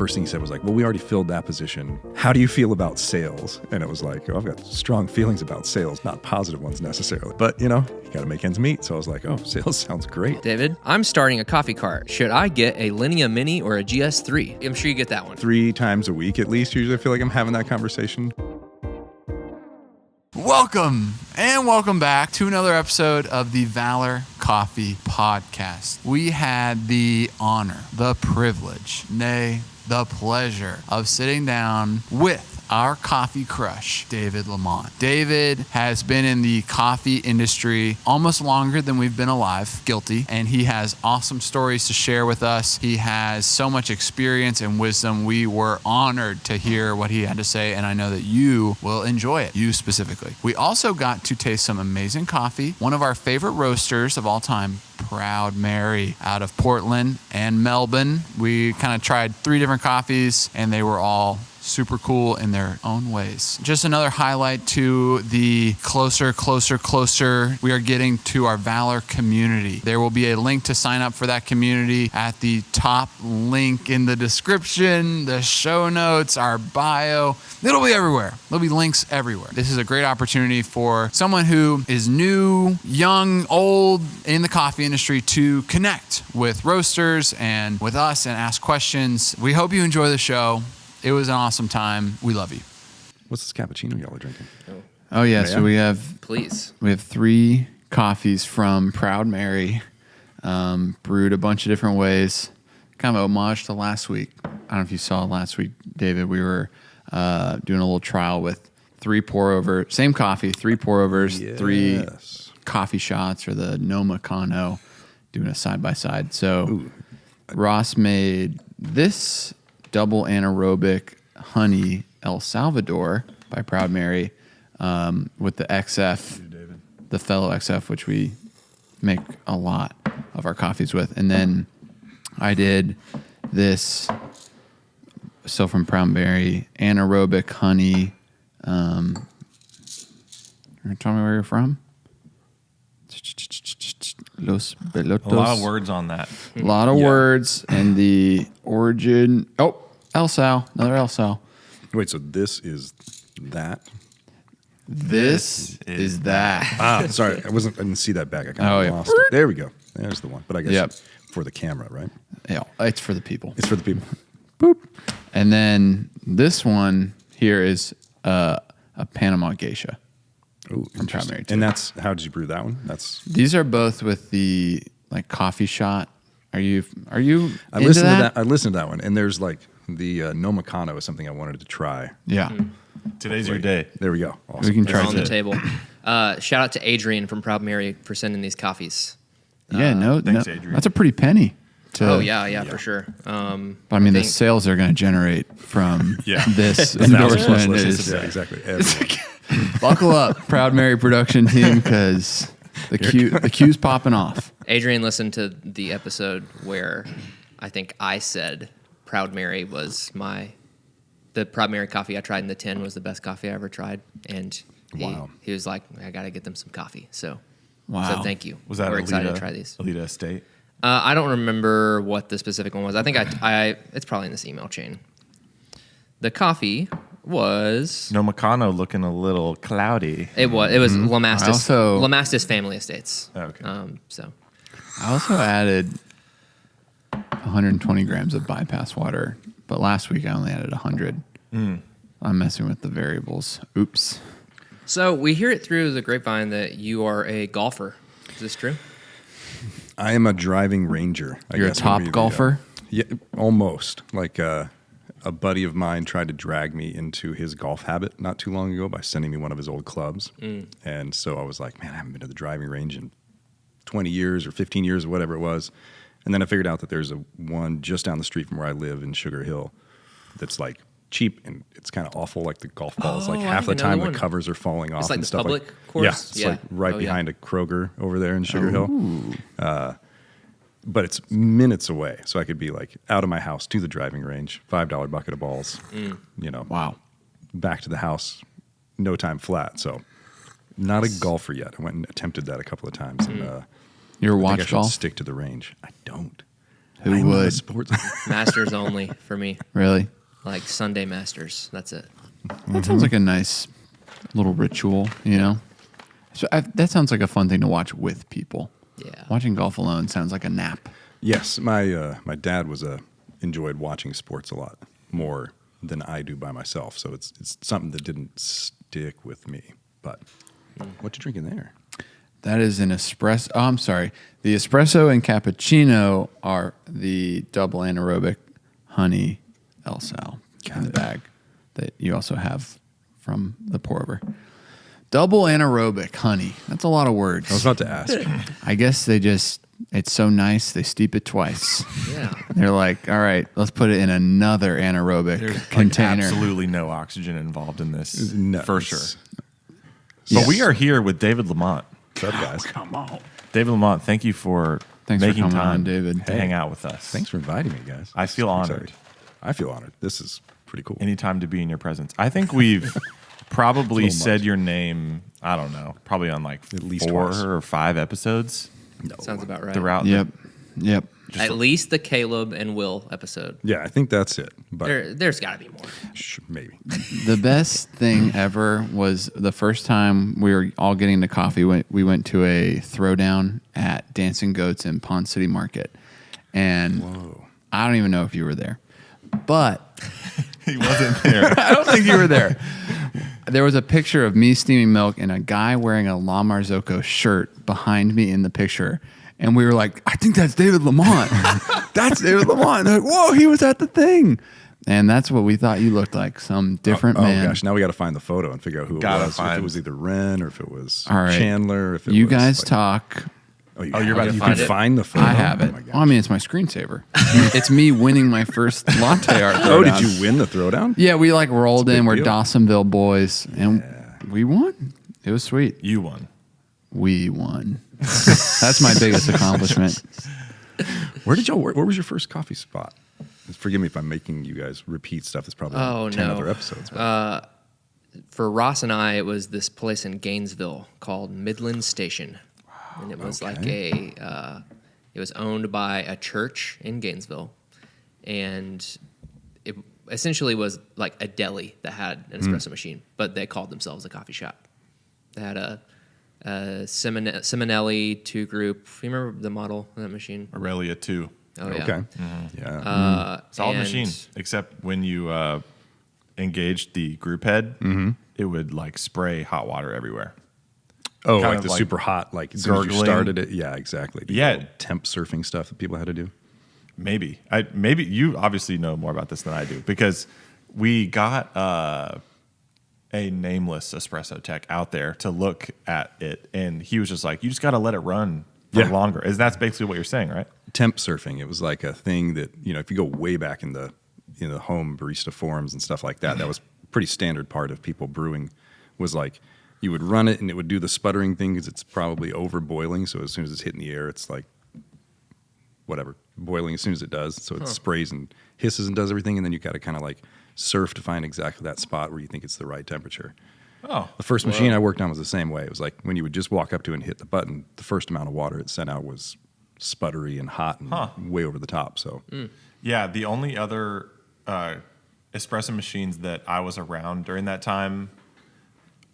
first thing he said was like, well, we already filled that position. How do you feel about sales? And it was like, oh, I've got strong feelings about sales, not positive ones necessarily. But, you got to make ends meet. So I was like, oh, sales sounds great. David, I'm starting a coffee cart. Should I get a Linea Mini or a GS3? I'm sure you get that one. 3 times a week at least. Usually I feel like I'm having that conversation. Welcome back to another episode of the Valor Coffee Podcast. We had the honor, the privilege, nay, the pleasure of sitting down with our coffee crush, David LaMont. David has been in the coffee industry almost longer than we've been alive, guilty, and he has awesome stories to share with us. He has so much experience and wisdom. We were honored to hear what he had to say, and I know that you will enjoy it, you specifically. We also got to taste some amazing coffee. One of our favorite roasters of all time, Proud Mary, out of Portland and Melbourne. We kind of tried 3 different coffees, and they were all super cool in their own ways. Just another highlight to the closer we are getting to our Valor community. There will be a link to sign up for that community at the top link in the description, the show notes, our bio. It'll be everywhere. There'll be links everywhere. This is a great opportunity for someone who is new, young, old in the coffee industry to connect with roasters and with us and ask questions. We hope you enjoy the show. It was an awesome time. We love you. What's this cappuccino y'all are drinking? Oh yeah. So we have 3 coffees from Proud Mary, brewed a bunch of different ways. Kind of homage to last week. I don't know if you saw last week, David. We were doing a little trial with 3 pour-over, same coffee, 3 pour-overs, yes. 3 coffee shots, or the No Macano, doing a side-by-side. So Ooh. Ross made this double anaerobic honey El Salvador by Proud Mary with the XF, the fellow XF, which we make a lot of our coffees with. And then I did this, so from Proud Mary, anaerobic honey. Tell me where you're from. Los Belotos. A lot of words on that. A lot of words, and the origin. Oh, El Sal. Another El Sal. Wait, so this is that? This is that. Sorry, I didn't see that back. I kind of lost it. There we go. There's the one. But I guess for the camera, right? Yeah, it's for the people. It's for the people. Boop. And then this one here is a Panama Geisha. Ooh, from Proud Mary. And that's, how did you brew that one? These are both with the coffee shot. Are you I into listened that? to that. I listened to that one, and there's the No Macano is something I wanted to try. Yeah. Today's your day. There we go. Awesome. We can try on the table. Shout out to Adrian from Proud Mary for sending these coffees. Yeah, thanks, Adrian. That's a pretty penny. Yeah, for sure. But I mean, the sales are going to generate from this endorsement. Yeah, exactly. Buckle up, Proud Mary production team, because the queue's popping off. Adrian listened to the episode where I think I said Proud Mary was the Proud Mary coffee I tried in the tin was the best coffee I ever tried. And he was like, I got to get them some coffee. So thank you. Was that We're excited to try these. Alita Estate? I don't remember what the specific one was. I think it's probably in this email chain. The coffee was No Macano looking a little cloudy. It was Lamastis Family Estates. Oh, okay. So I also added 120 grams of bypass water, but last week I only added 100. I'm messing with the variables. Oops. So we hear it through the grapevine that you are a golfer. Is this true? I am a driving ranger. You're a top golfer? Yeah, almost. Like a buddy of mine tried to drag me into his golf habit not too long ago by sending me one of his old clubs. And so I was like, man, I haven't been to the driving range in 20 years or 15 years or whatever it was. And then I figured out that there's one just down the street from where I live in Sugar Hill that's like cheap, and it's kind of awful. Like the golf balls, like half the time the covers are falling off. It's like and the stuff public course? Yeah, it's like right behind a Kroger over there in Sugar Hill. But it's minutes away, so I could be like out of my house to the driving range, $5 bucket of balls, Wow. back to the house, no time flat. So not a golfer yet. I went and attempted that a couple of times. And, You ever I think watch I should golf? stick to the range. I don't. Who I'm not a would? sports. Masters only for me. Really? Like Sunday Masters. That's it. That sounds like a nice little ritual, you know? So that sounds like a fun thing to watch with people. Yeah. Watching golf alone sounds like a nap. Yes, my dad was enjoyed watching sports a lot more than I do by myself. So it's something that didn't stick with me. But what you drinking there? That is an espresso. Oh, I'm sorry. The espresso and cappuccino are the double anaerobic honey El Sal in the bag that you also have from the pour over. Double anaerobic honey. That's a lot of words. I was about to ask. I guess it's so nice they steep it twice. Yeah. They're like, all right, let's put it in another anaerobic There's container. absolutely no oxygen involved in this, No, for it's- sure. Yes. But we are here with David LaMont. What's up, guys? Come on. David LaMont, thank you for Thanks for making coming time on, David. to hang out with us. Thanks for inviting me, guys. I feel This is honored. exciting. I feel honored. This is pretty cool. Anytime to be in your presence. I think we've probably It's a little said much. your name, I don't know, probably on like At least 4 twice. or 5 episodes No. Sounds about right. throughout. Yep. At least the Caleb and Will episode. Yeah, I think that's it. But There's got to be more. maybe. The best thing ever was the first time we were all getting the coffee. We went to a throwdown at Dancing Goats in Pond City Market. And Whoa. I don't even know if you were there. But He wasn't there. I don't think you were there. There was a picture of me steaming milk and a guy wearing a La Marzocco shirt behind me in the picture. And we were like, I think that's David LaMont. That's David LaMont. They're like, whoa, he was at the thing. And that's what we thought you looked like, some different man. Oh gosh, now we got to find the photo and figure out who it Gotta was. If find- it was either Ren or if it was All right. Chandler. If it You was, guys like- talk. Oh, you're about to you find can it? find the photo. I have it. Oh, my gosh. I mean, it's my screensaver. It's me winning my first latte art. Oh, did throwdown. you win the throwdown? Yeah, we like rolled That's a in. big We're deal. Dawsonville boys, and we won. It was sweet. You won. We won. That's my biggest accomplishment. Where did y'all work? Where was your first coffee spot? Forgive me if I'm making you guys repeat stuff that's probably Oh, 10 no. other episodes. But For Ross and I, it was this place in Gainesville called Midland Station. And it was like it was owned by a church in Gainesville. And it essentially was like a deli that had an espresso machine, but they called themselves a coffee shop. They had a Simonelli 2 group. You remember the model of that machine? Aurelia 2. Oh, yeah. okay. Yeah. Solid And- machine. Except when you engaged the group head, it would like spray hot water everywhere. Oh, kind like of the like super hot, like as soon as you gurgling. started it. Yeah, exactly. The Yeah. old temp surfing stuff that people had to do. Maybe. Maybe you obviously know more about this than I do because we got a nameless espresso tech out there to look at it, and he was just like, "You just got to let it run for Yeah. longer." Is that's basically what you're saying, right? Temp surfing. It was like a thing that, if you go way back in the home barista forums and stuff like that, that was pretty standard part of people brewing. Was like you would run it and it would do the sputtering thing because it's probably over boiling. So as soon as it's hitting the air, it's like whatever boiling as soon as it does. So it sprays and hisses and does everything, and then you got to kind of like surf to find exactly that spot where you think it's the right temperature. Oh, The first machine I worked on was the same way. It was like when you would just walk up to it and hit the button, the first amount of water it sent out was sputtery and hot and way over the top. So yeah. The only other espresso machines that I was around during that time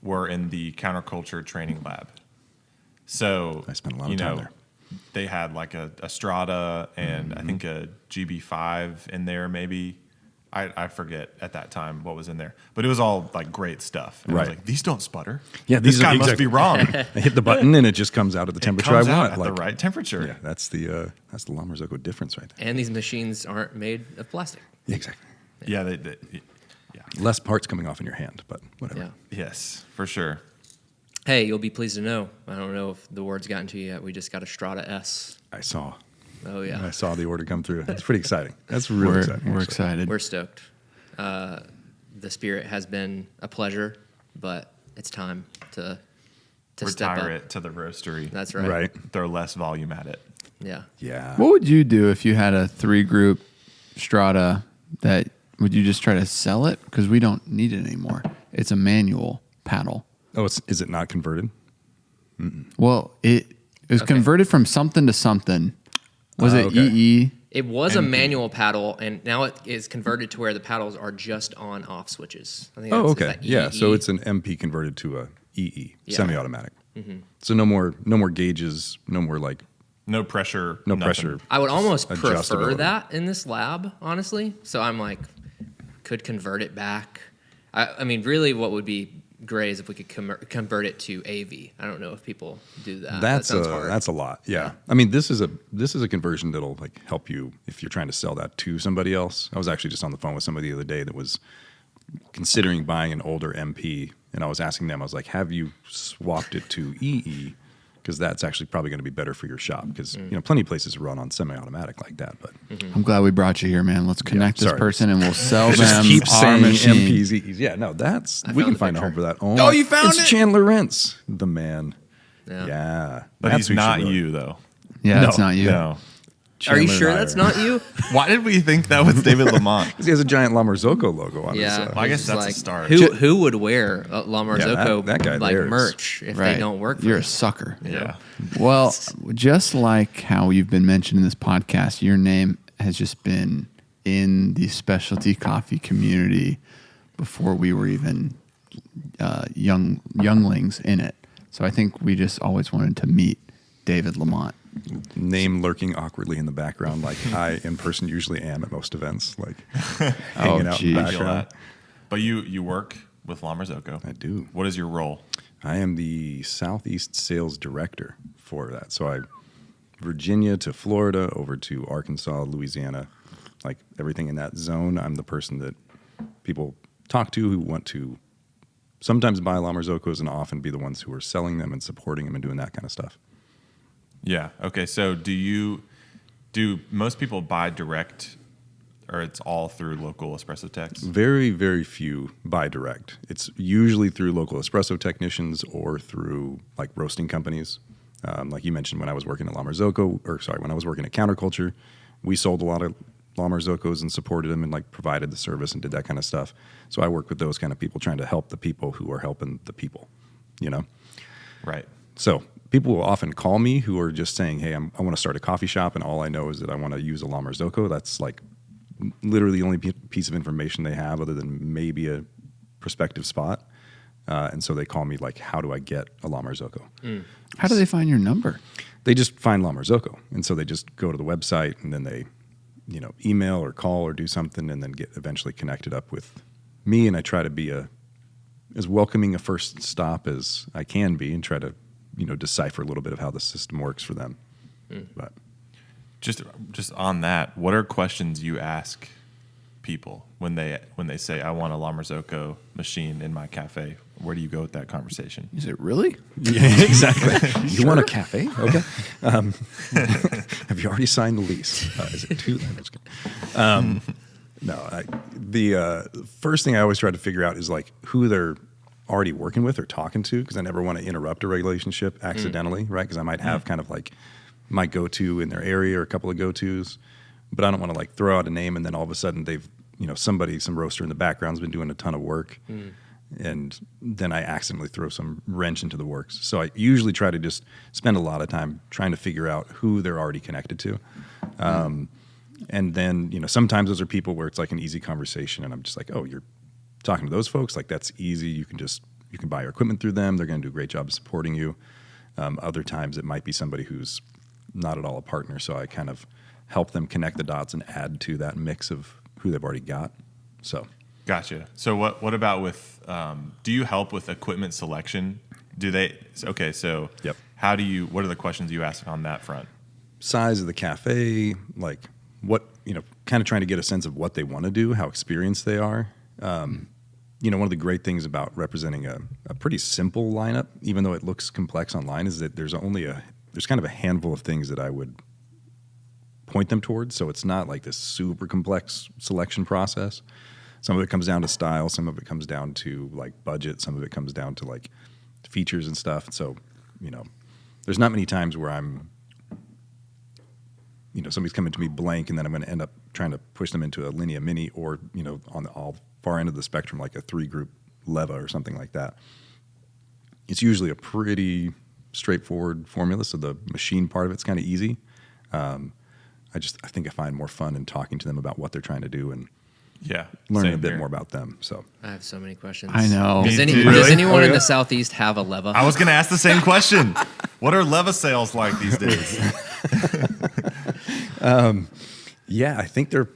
were in the counterculture training lab. So I spent a lot of time there. They had like a Strata and I think a GB5 in there, maybe. I forget at that time what was in there, but it was all like great stuff. And I was Right. like, these don't sputter. Yeah, this these guy are must exactly- be wrong. I hit the button and it just comes out at the temperature it comes I out want. at Like, the right temperature. Yeah, that's the La Marzocco difference right there. And these machines aren't made of plastic. Yeah, exactly. Yeah, yeah. Less parts coming off in your hand, but whatever. Yeah. Yes, for sure. Hey, you'll be pleased to know. I don't know if the word's gotten to you yet. We just got a Strata S. I saw. Oh, yeah. I saw the order come through. That's pretty exciting. That's really exciting. We're actually. excited. We're stoked. The Spirit has been a pleasure, but it's time to step up. Retire it to the roastery. That's right. Right. Throw less volume at it. Yeah. Yeah. What would you do if you had a 3-group Strata that would you just try to sell it? Because we don't need it anymore. It's a manual paddle. Oh, is it not converted? Well, it was Okay. converted from something to something. Was it okay. EE? It was a MP. manual paddle, and now it is converted to where the paddles are just on-off switches. I think Oh, is okay. that Yeah. EE? So it's an MP converted to a EE, Yeah. semi-automatic. So no more gauges, no more like No pressure. no nothing. pressure. I would almost prefer adjustability. that in this lab, honestly. So I'm like, could convert it back. I mean, really, what would be great is if we could convert it to AV. I don't know if people do that. That sounds hard. That's a lot. Yeah. I mean, this is a conversion that'll like help you if you're trying to sell that to somebody else. I was actually just on the phone with somebody the other day that was considering buying an older MP, and I was asking them, I was like, have you swapped it to EE? Because that's actually probably going to be better for your shop. Because plenty of places run on semi-automatic like that. But I'm glad we brought you here, man. Let's connect this sorry. person and we'll sell them just keep our saying machine. MPs, EEs. Yeah, no, we can the find a home picture. for that. Oh, you found it's it? Chandler Rents, the man. Yeah. Yeah, But That's he's who you should not really- you, though. Yeah, that's No, not you. No. Are you Chandler sure and I that's are- not you? Why did we think that was David LaMont? Because he has a giant La Marzocco logo on his. Yeah. Well, I guess It's that's a like, start. Who would wear a La Marzocco that guy like there is- merch if Right. they don't work for You're a you? sucker. Yeah. Well, just like how you've been mentioned in this podcast, your name has just been in the specialty coffee community before we were even younglings in it. So I think we just always wanted to meet David LaMont. Name lurking awkwardly in the background, like I in person usually am at most events, like hanging out in geez. the I feel background. that. But you work with La Marzocco. I do. What is your role? I am the Southeast Sales Director for that. So Virginia to Florida, over to Arkansas, Louisiana, like everything in that zone. I'm the person that people talk to who want to sometimes buy La Marzoccos and often be the ones who are selling them and supporting them and doing that kind of stuff. Yeah. Okay. So do most people buy direct, or it's all through local espresso techs? Very, very few buy direct. It's usually through local espresso technicians or through like roasting companies. Like you mentioned, when I was working at when I was working at Counterculture, we sold a lot of La Marzoccos and supported them and like provided the service and did that kind of stuff. So I work with those kind of people trying to help the people who are helping the people, Right. So people will often call me who are just saying, hey, I want to start a coffee shop and all I know is that I want to use a La Marzocco. That's like literally the only piece of information they have other than maybe a prospective spot. And so they call me like, how do I get a La Marzocco? How do they find your number? They just find La Marzocco. And so they just go to the website and then they, email or call or do something and then get eventually connected up with me. And I try to be as welcoming a first stop as I can be and try to, decipher a little bit of how the system works for them. But Just on that, what are questions you ask people when they say, I want a La Marzocco machine in my cafe? Where do you go with that conversation? Is it really? yeah, exactly. You want a cafe? Okay. Have you already signed the lease? Is it two? I'm just kidding. No, the first thing I always try to figure out is like who they're already working with or talking to, because I never want to interrupt a relationship accidentally, right? Because I might have kind of like my go-to in their area or a couple of go-tos, but I don't want to like throw out a name and then all of a sudden they've, some roaster in the background's been doing a ton of work. And then I accidentally throw some wrench into the works. So I usually try to just spend a lot of time trying to figure out who they're already connected to. And then, sometimes those are people where it's like an easy conversation and I'm just like, oh, you're talking to those folks? Like that's easy. You can buy your equipment through them. They're going to do a great job of supporting you. Other times it might be somebody who's not at all a partner. So I kind of help them connect the dots and add to that mix of who they've already got. So. Gotcha. So what about with, do you help with equipment selection? So Yep. what are the questions you ask on that front? Size of the cafe, like what, kind of trying to get a sense of what they want to do, how experienced they are. One of the great things about representing a pretty simple lineup, even though it looks complex online, is that there's kind of a handful of things that I would point them towards. So it's not like this super complex selection process. Some of it comes down to style. Some of it comes down to like budget. Some of it comes down to like features and stuff. So, there's not many times where I'm, somebody's coming to me blank and then I'm going to end up trying to push them into a Linea Mini or, on the all far end of the spectrum, like a 3-group Leva or something like that. It's usually a pretty straightforward formula. So the machine part of it's kind of easy. I I think I find more fun in talking to them about what they're trying to do and Yeah. learning a same bit here. more about them. So I have so many questions. I know. Does, Me too. does Really? anyone Oh, in yeah? the Southeast have a leva? I was going to ask the same question. What are leva sales like these days? yeah, I think they're.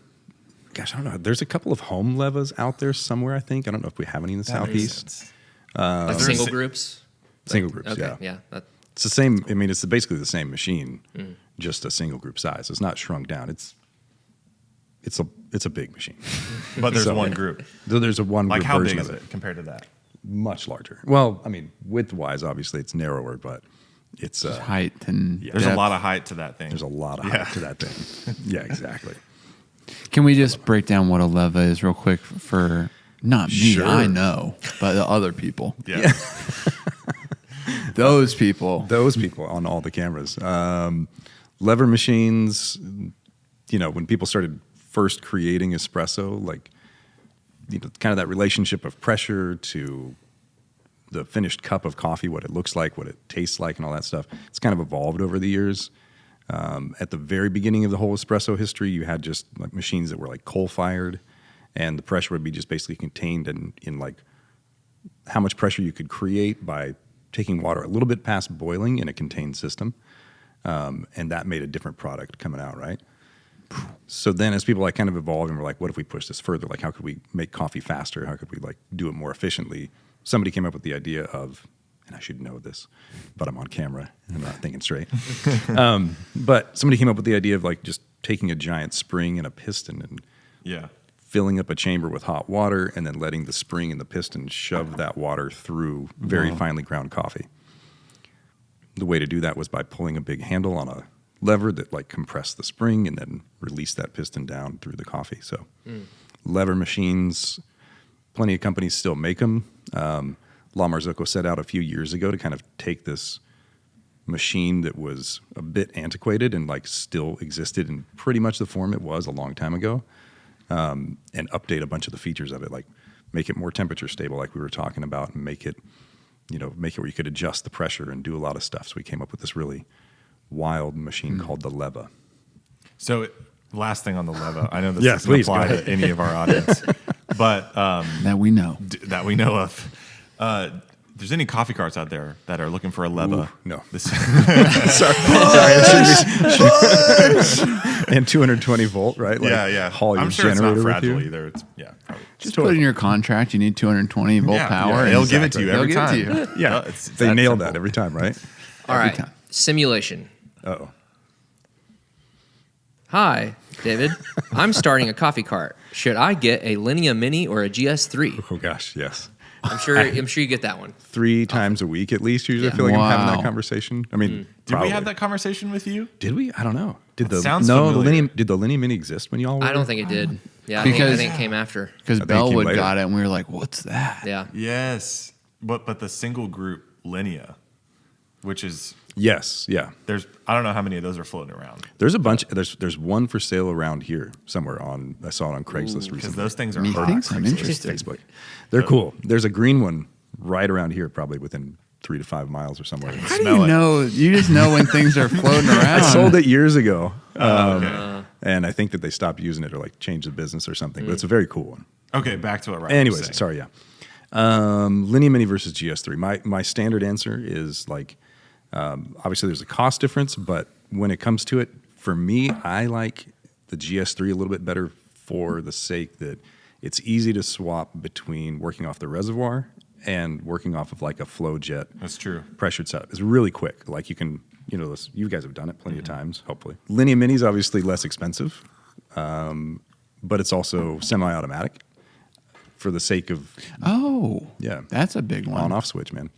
Gosh, I don't know. There's a couple of home levas out there somewhere. I think I don't know if we have any in the That makes Southeast. sense. Like there single a- groups? Single groups, Okay, yeah. That, It's the same. I mean, it's basically the same machine, just a single group size. It's not shrunk down. It's a big machine. But there's So- one group. There's a one Like group how version big is of it. it compared to that? Much larger. Well, I mean, width wise, obviously it's narrower, but it's Height and There's depth. a lot of height to that thing. there's a lot of Yeah. height to that thing. Yeah, exactly. Can we just break down what a leva is real quick for not me? Sure. I know, but the other people. Yeah. Those people. Those people on all the cameras. Lever machines, when people started first creating espresso, like, kind of that relationship of pressure to the finished cup of coffee, what it looks like, what it tastes like, and all that stuff. It's kind of evolved over the years. At the very beginning of the whole espresso history, you had just like machines that were like coal-fired, and the pressure would be just basically contained in like how much pressure you could create by taking water a little bit past boiling in a contained system, and that made a different product coming out, right? So then as people like kind of evolved and were like, what if we push this further? Like, how could we make coffee faster? How could we like do it more efficiently? Somebody came up with the idea of, and I should know this, but I'm on camera and I'm not thinking straight. But somebody came up with the idea of like just taking a giant spring and a piston and Yeah. filling up a chamber with hot water and then letting the spring and the piston shove that water through very finely ground coffee. The way to do that was by pulling a big handle on a lever that like compressed the spring and then released that piston down through the coffee. So lever machines, plenty of companies still make them. La Marzocco set out a few years ago to kind of take this machine that was a bit antiquated and like still existed in pretty much the form it was a long time ago, and update a bunch of the features of it, like make it more temperature stable, like we were talking about, and make it where you could adjust the pressure and do a lot of stuff. So we came up with this really wild machine called the leva. So, last thing on the leva. I know this Yeah, doesn't please, apply go to any of our audience, but That we know. that we know of. There's any coffee carts out there that are looking for a leva? Ooh, no. This, Sorry. And 220 volt, right? Like, yeah. Haul your I'm sure it's not generator with fragile you. either. It's probably. Just put in your contract you need 220 volt power. They'll and give it to you they'll every give it time. to you. Yeah, It's they that nailed simple. that every time, right? All Every right. time. Simulation. Uh-oh. Hi, David. I'm starting a coffee cart. Should I get a Linea Mini or a GS3? Oh gosh, yes. I'm sure you get that one. 3 times a week at least. Usually, Yeah. I feel like I'm having Wow. that conversation. I mean, Did probably. we have that conversation with you? Did we? I don't know. Did sounds the familiar. Linea did the Linea Mini exist when y'all were? I don't think it did. Yeah, I Because- think it came after. Because I think it came Bellwood later. got it and we were like, what's that? Yeah. Yes, but the single group Linea, which is Yes, yeah. I don't know how many of those are floating around There's a bunch. There's one for sale around here somewhere on. I saw it on Craigslist because recently. those things are Me hot. thinks I'm Craigslist, interested. Facebook. They're cool. There's a green one right around here, probably within 3 to 5 miles or somewhere. How do Smell you it. know? You just know when things are floating around. I sold it years ago, Okay. and I think that they stopped using it or like changed the business or something. But it's a very cool one. Okay, back to it. Right. Anyways, sorry, yeah. Linea Mini versus GS3. My standard answer is like, obviously there's a cost difference, but when it comes to it, for me, I like the GS3 a little bit better for the sake that it's easy to swap between working off the reservoir and working off of like a flow jet That's true. pressured setup. It's really quick. Like you can, you guys have done it plenty of times, hopefully. Linea Mini is obviously less expensive, but it's also semi-automatic for the sake of yeah, That's a big one. on-off switch, man.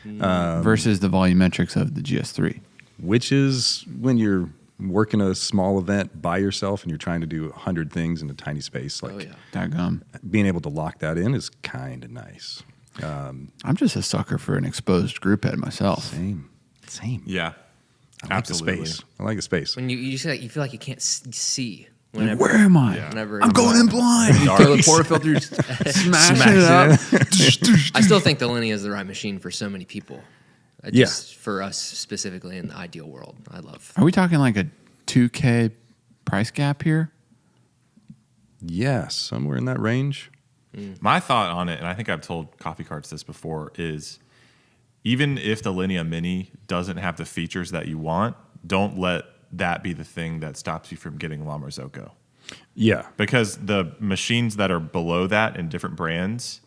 Versus the volumetrics of the GS3. Which is when you're working a small event by yourself and you're trying to do 100 things in a tiny space. Like Oh, yeah. Daggum. being able to lock that in is kind of nice. I'm just a sucker for an exposed group head myself. Same. Yeah, I like absolutely. the space. I like the space. When you say that, you feel like you can't see. Whenever, Where am I? Yeah. Whenever I'm going in blind. You throw the portafilter, smashing it up. I still think the Linea is the right machine for so many people. Yeah. Just for us specifically in the ideal world, I love. Are we talking like a 2K price gap here? Yeah, somewhere in that range. My thought on it, and I think I've told Coffee Carts this before, is even if the Linea Mini doesn't have the features that you want, don't let that be the thing that stops you from getting La Marzocco. Yeah. Because the machines that are below that in different brands,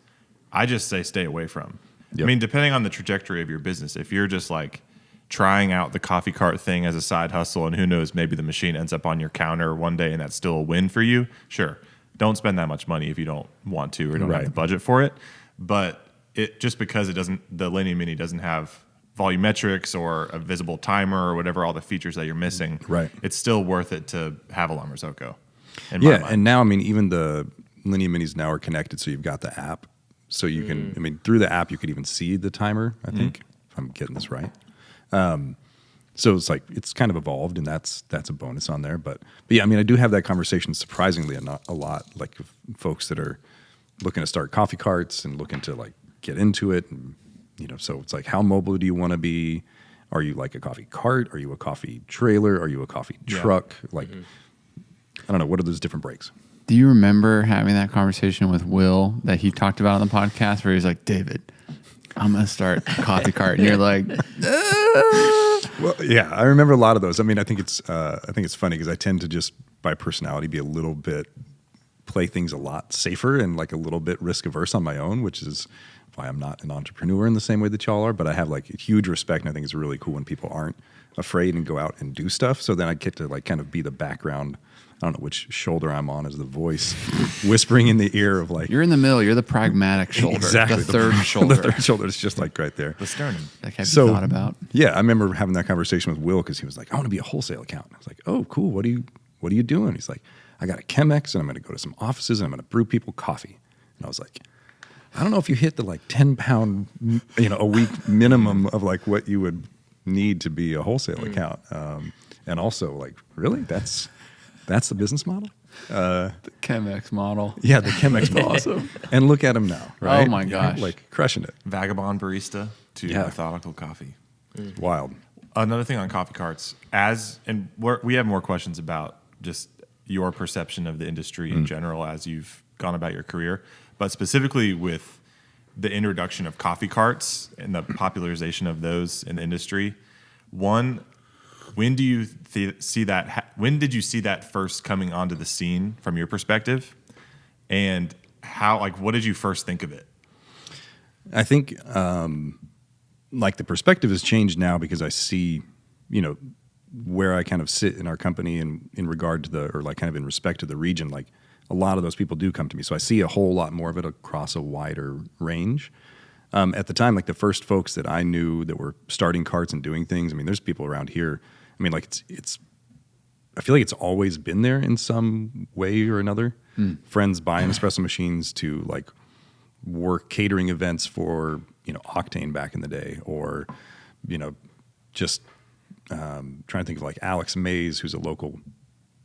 I just say stay away from. Yep. I mean, depending on the trajectory of your business, if you're just like trying out the coffee cart thing as a side hustle, and who knows, maybe the machine ends up on your counter one day and that's still a win for you, sure. Don't spend that much money if you don't want to or don't have the budget for it. But it just because the Linea Mini doesn't have volumetrics or a visible timer or whatever, all the features that you're missing, it's still worth it to have a La Marzocco. Yeah, and now, I mean, even the Linea Minis now are connected, so you've got the app. So you can, I mean, through the app, you could even see the timer, I think, if I'm getting this right. So it's like, it's kind of evolved, and that's a bonus on there. But yeah, I mean, I do have that conversation surprisingly a lot, like folks that are looking to start coffee carts and looking to like get into it. And, you know, so it's like, how mobile do you want to be? Are you like a coffee cart? Are you a coffee trailer? Are you a coffee truck? Like, I don't know. What are those different breaks? Do you remember having that conversation with Will that he talked about on the podcast where he's like, David, I'm going to start a coffee cart. And you're like, Well, yeah, I remember a lot of those. I mean, I think it's funny because I tend to just by personality be a little bit, play things a lot safer and like a little bit risk averse on my own, which is why I'm not an entrepreneur in the same way that y'all are. But I have like a huge respect, and I think it's really cool when people aren't afraid and go out and do stuff. So then I get to like kind of be the background. I don't know which shoulder I'm on as the voice, whispering in the ear of like, you're in the middle. You're the pragmatic shoulder. Exactly. The third shoulder. The third shoulder is just like right there. The sternum. Like, have you thought about? Yeah, I remember having that conversation with Will because he was like, I want to be a wholesale accountant. I was like, oh, cool. What are you doing? He's like, I got a Chemex and I'm going to go to some offices and I'm going to brew people coffee. And I was like, I don't know if you hit the like 10 pound, a week minimum of like what you would need to be a wholesale account. And also like, really? That's the business model? The Chemex model. Yeah, the Chemex model. Awesome. And look at him now, right? Oh my gosh. Like crushing it. Vagabond barista to methodical coffee. Wild. Another thing on coffee carts, we have more questions about just your perception of the industry in general as you've gone about your career, but specifically with the introduction of coffee carts and the popularization of those in the industry. One, when do you see that? When did you see that first coming onto the scene from your perspective, and how? Like, what did you first think of it? I think like the perspective has changed now because I see, where I kind of sit in our company and in regard to or like kind of in respect to the region. Like a lot of those people do come to me, so I see a whole lot more of it across a wider range. At the time, like the first folks that I knew that were starting carts and doing things. I mean, there's people around here. I mean, like it's. I feel like it's always been there in some way or another. Friends buying espresso machines to like work catering events for Octane back in the day, or just trying to think of like Alex Mays, who's a local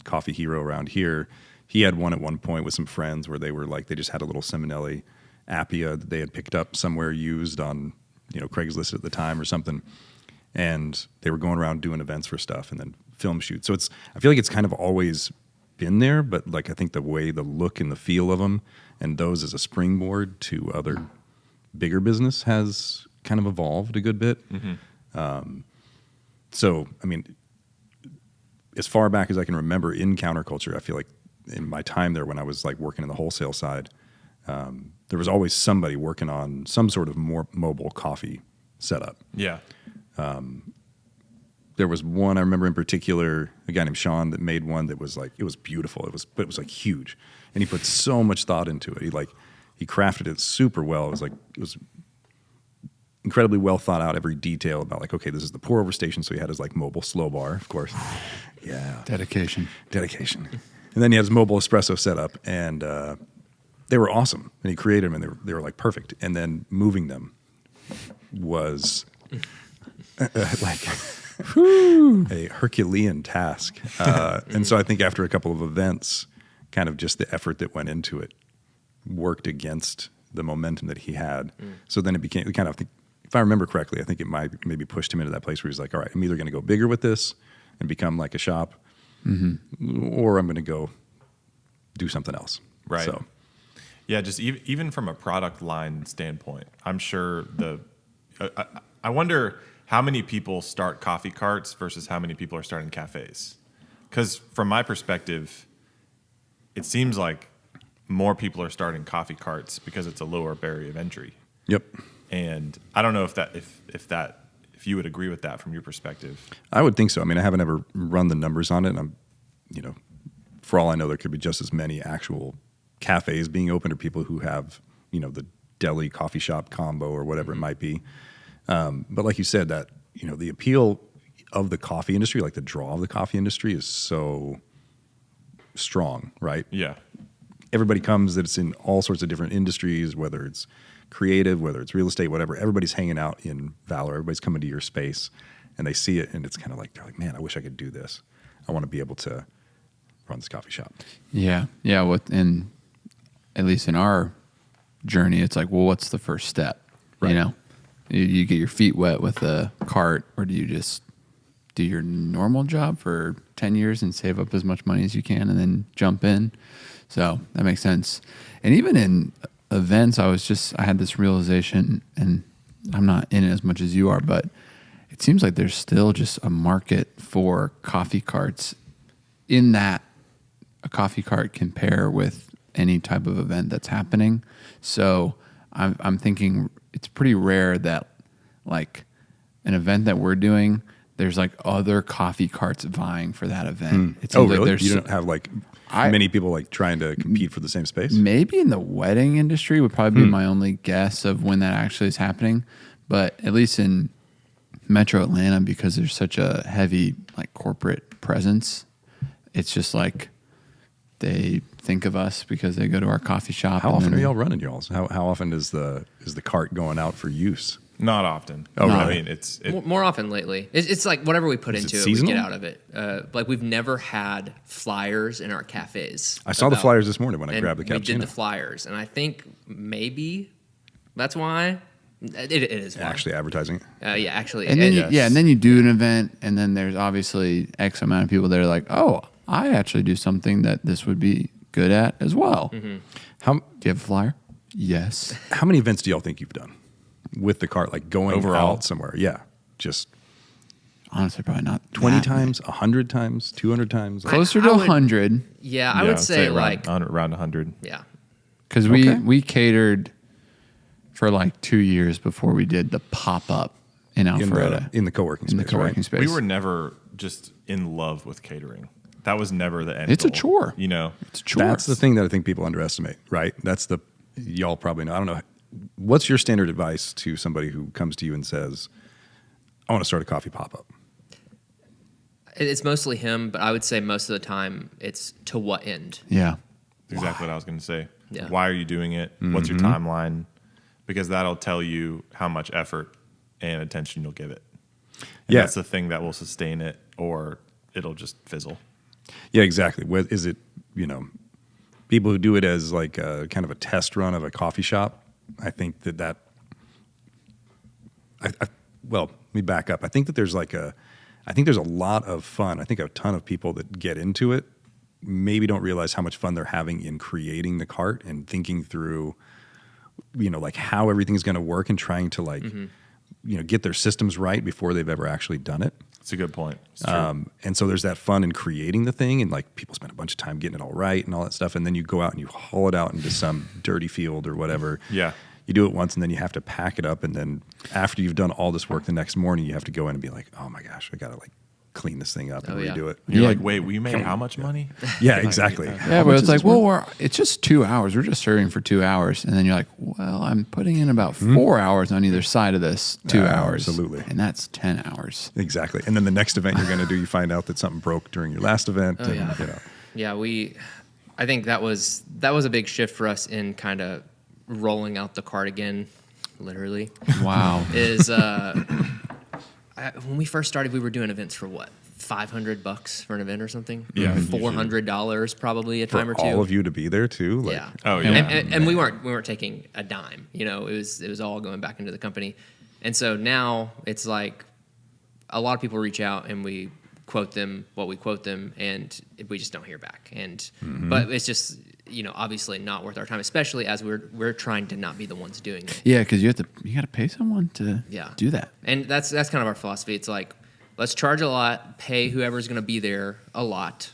coffee hero around here. He had one at one point with some friends where they were like they just had a little Seminelli Appia that they had picked up somewhere used on Craigslist at the time or something. And they were going around doing events for stuff and then film shoots. So I feel like it's kind of always been there, but like I think the look and the feel of them and those as a springboard to other bigger business has kind of evolved a good bit. So, I mean, as far back as I can remember in counterculture, I feel like in my time there when I was like working in the wholesale side, there was always somebody working on some sort of more mobile coffee setup. Yeah. There was one I remember in particular, a guy named Sean that made one that was like, it was beautiful. But it was like huge. And he put so much thought into it. He crafted it super well. It was incredibly well thought out, every detail about like, okay, this is the pour over station. So he had his like mobile slow bar, of course. Yeah. Dedication. And then he had his mobile espresso setup, and they were awesome. And he created them, and they were like perfect. And then moving them was like a Herculean task. And so I think after a couple of events, kind of just the effort that went into it worked against the momentum that he had. So then it became kind of, if I remember correctly, I think it might maybe pushed him into that place where he's like, all right, I'm either going to go bigger with this and become like a shop, or I'm going to go do something else. Right. So, Yeah, just even from a product line standpoint, I'm sure I wonder how many people start coffee carts versus how many people are starting cafes. Because from my perspective, it seems like more people are starting coffee carts because it's a lower barrier of entry. yep. And I don't know if you would agree with that from your perspective. I would think so. I mean, I haven't ever run the numbers on it. And I'm, for all I know, there could be just as many actual cafes being opened or people who have, the deli coffee shop combo or whatever it might be. But like you said, that, the appeal of the coffee industry, like the draw of the coffee industry is so strong, right? Yeah. Everybody comes that's in all sorts of different industries, whether it's creative, whether it's real estate, whatever. Everybody's hanging out in Valor. Everybody's coming to your space and they see it and it's kind of like, they're like, man, I wish I could do this. I want to be able to run this coffee shop. Yeah. Yeah. And at least in our journey, it's like, well, what's the first step? Right. You get your feet wet with a cart, or do you just do your normal job for 10 years and save up as much money as you can and then jump in? So that makes sense. And even in events, I had this realization, and I'm not in it as much as you are, but it seems like there's still just a market for coffee carts, in that a coffee cart can pair with any type of event that's happening. So I'm thinking it's pretty rare that, like, an event that we're doing, there's like other coffee carts vying for that event. It seems really? Like you don't have many people like trying to compete for the same space? Maybe in the wedding industry would probably be my only guess of when that actually is happening. But at least in Metro Atlanta, because there's such a heavy like corporate presence, it's just like they think of us because they go to our coffee shop. How often are y'all running y'all's? How often is the cart going out for use? Not often. Oh, really? I mean, it's More often lately. It's like whatever we put into it, we seasonal? get out of it. Like we've never had flyers in our cafes. I saw the flyers this morning when I and grabbed the cappuccino. we did the flyers, and I think maybe that's why. It is why. Actually advertising it. Yeah, actually. And then Yes. and then you do an event, and then there's obviously X amount of people that are like, oh, I actually do something that this would be good at as well. Mm-hmm. How Do you have a flyer? Yes. how many events do y'all think you've done with the cart, like going Overall? out somewhere? Yeah, just Honestly, probably not 20 that times, 100 times, 200 times. many. Closer I to would- 100, Yeah, I would say like around 100. yeah. because Okay. we catered for like 2 years before we did the pop-up in Alpharetta. in the co-working in the space, co-working right? space. We were never just in love with catering. That was never the end It's a goal, chore. It's a chore. That's the thing that I think people underestimate, right? Y'all probably know. I don't know. What's your standard advice to somebody who comes to you and says, I want to start a coffee pop-up? It's mostly him, but I would say most of the time it's to what end. Yeah. exactly what I was going to say. Yeah. Why are you doing it? What's your timeline? Because that'll tell you how much effort and attention you'll give it. And Yeah. that's the thing that will sustain it, or it'll just fizzle. Yeah, exactly. What is it, people who do it as like a kind of a test run of a coffee shop, I think well, let me back up. I think that there's a lot of fun. I think a ton of people that get into it maybe don't realize how much fun they're having in creating the cart and thinking through, like how everything's going to work and trying to get their systems right before they've ever actually done it. It's a good point. It's true. And so there's that fun in creating the thing, and like people spend a bunch of time getting it all right and all that stuff, and then you go out and you haul it out into some dirty field or whatever. Yeah. You do it once, and then you have to pack it up, and then after you've done all this work the next morning, you have to go in and be like, oh my gosh, I gotta like clean this thing up and Oh, yeah. redo it. You're Yeah. like, wait, we made how much money? Yeah, exactly. Yeah, but it's like, well, it's just 2 hours. We're just serving for 2 hours. And then you're like, well, I'm putting in about 4 hours on either side of this 2 hours. Absolutely. And that's 10 hours. Exactly. And then the next event you're going to do, you find out that something broke during your last event. Oh, and, yeah. Yeah, I think that was a big shift for us in kind of rolling out the cart again, literally. Wow. Is when we first started, we were doing events for what, $500 for an event or something? Yeah, $400 probably a time for or two. all of you to be there too. Like, Yeah. Oh, yeah. And we weren't taking a dime. It was all going back into the company. And so now it's like a lot of people reach out and we quote them what we quote them, and we just don't hear back. And but it's just obviously not worth our time, especially as we're trying to not be the ones doing it. Yeah, because you got to pay someone to do that. And that's kind of our philosophy. It's like, let's charge a lot, pay whoever's going to be there a lot,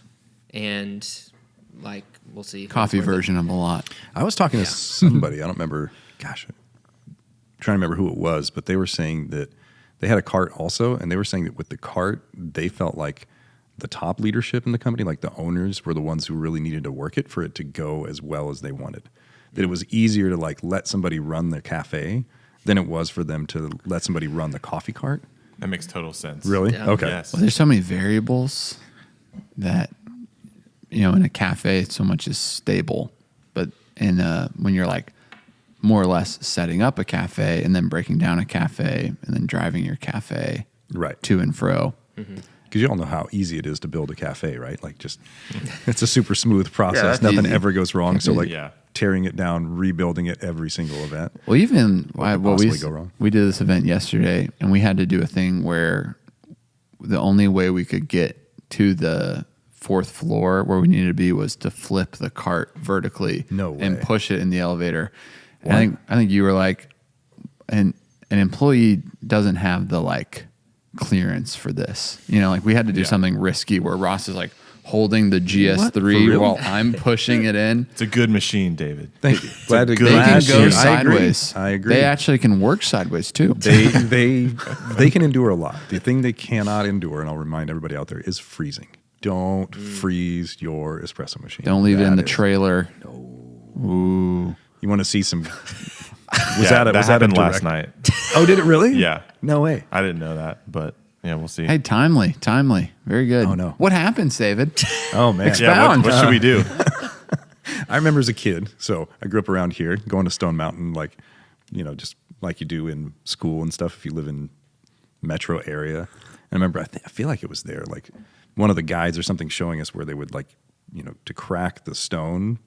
and like we'll see. Coffee version of a lot. I was talking to somebody, I don't remember, I'm trying to remember who it was, but they were saying that they had a cart also, and they were saying that with the cart, they felt like the top leadership in the company, like the owners, were the ones who really needed to work it for it to go as well as they wanted. That it was easier to like let somebody run the cafe than it was for them to let somebody run the coffee cart. That makes total sense. Really? Yeah. Okay. Yes. Well, there's so many variables that, in a cafe, so much is stable. But when you're like more or less setting up a cafe and then breaking down a cafe and then driving your cafe Right. to and fro. Because you all know how easy it is to build a cafe, right? Like just, it's a super smooth process. that's Nothing easy. ever goes wrong. So like Yeah. tearing it down, rebuilding it every single event. Well, even What could possibly go wrong? we did this event yesterday, and we had to do a thing where the only way we could get to the fourth floor where we needed to be was to flip the cart vertically No way. and push it in the elevator. And I think you were like, an employee doesn't have the like clearance for this. Like we had to do something risky where Ross is like holding the For GS3 real? while I'm pushing it in. It's a good machine, David. Thank you. They They good can machine. go I agree. sideways. I agree. They actually can work sideways too. They can endure a lot. The thing they cannot endure, and I'll remind everybody out there, is freezing. Don't freeze your espresso machine. Don't leave it in the That is- trailer. Ooh. You want to see some? That happened a last direct- night. Oh, did it really? Yeah. No way. I didn't know that, but yeah, we'll see. Hey, timely. Very good. Oh, no. What happens, David? Oh man. yeah, what expound. should we do? I remember as a kid. So I grew up around here, going to Stone Mountain, like just like you do in school and stuff. If you live in metro area, and I remember I feel like it was there, like one of the guides or something showing us where they would like to crack the stone,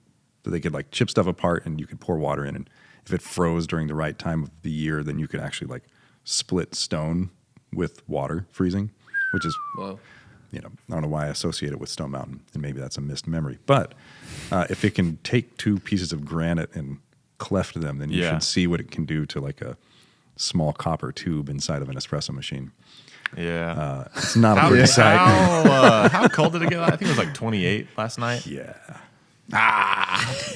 that they could like chip stuff apart and you could pour water in, and if it froze during the right time of the year, then you could actually like split stone with water freezing, which is Whoa. I don't know why I associate it with Stone Mountain, and maybe that's a missed memory. But if it can take two pieces of granite and cleft them, then you should see what it can do to like a small copper tube inside of an espresso machine. Yeah. It's not a pretty sight. How cold did it get? I think it was like 28 last night. Yeah.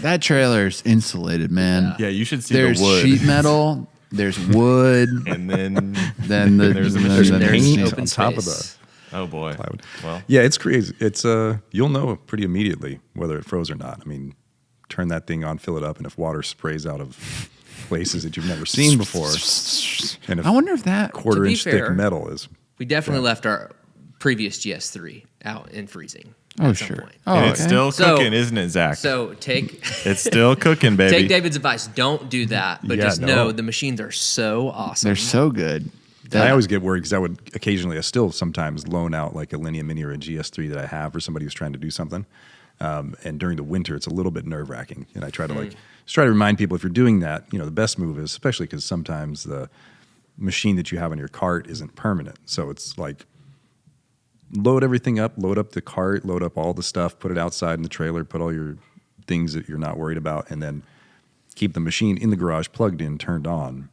That trailer's insulated, man. Yeah, you should see There's the wood. sheet metal. There's wood. And then then there's a machine. there's There's paint. paint open on top of space. oh boy. plywood. Well, Yeah, it's crazy. It's you'll know pretty immediately whether it froze or not. I mean, turn that thing on, fill it up, and if water sprays out of places that you've never seen before, and if I wonder if that. quarter-inch fair, thick metal is We definitely left our previous GS3 out in freezing. Oh, at some sure. point. Oh, and it's okay. still So- cooking, isn't it, Zach? So take It's still cooking, baby. take David's advice. Don't do that, but Yeah, just no. know the machines are so awesome. They're so good. I always get worried because I would occasionally, I still sometimes loan out like a Linea Mini or a GS3 that I have for somebody who's trying to do something. And during the winter, it's a little bit nerve wracking. And I try to just try to remind people if you're doing that, the best move is, especially because sometimes the machine that you have on your cart isn't permanent. So it's like load everything up, load up the cart, load up all the stuff, put it outside in the trailer, put all your things that you're not worried about, and then keep the machine in the garage plugged in, turned on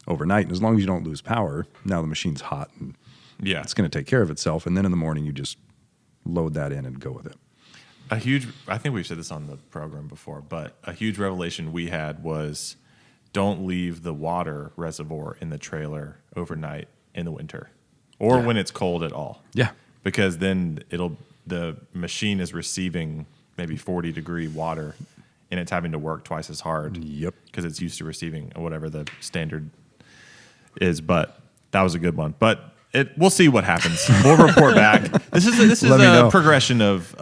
overnight. And as long as you don't lose power, now the machine's hot and Yeah. it's going to take care of itself. And then in the morning, you just load that in and go with it. I think we've said this on the program before, but a huge revelation we had was don't leave the water reservoir in the trailer overnight in the winter or when it's cold at all. Yeah. Because then the machine is receiving maybe 40-degree water and it's having to work twice as hard. Yep. Because it's used to receiving whatever the standard is. But that was a good one. But we'll see what happens. We'll report back. This is Let me a know. progression of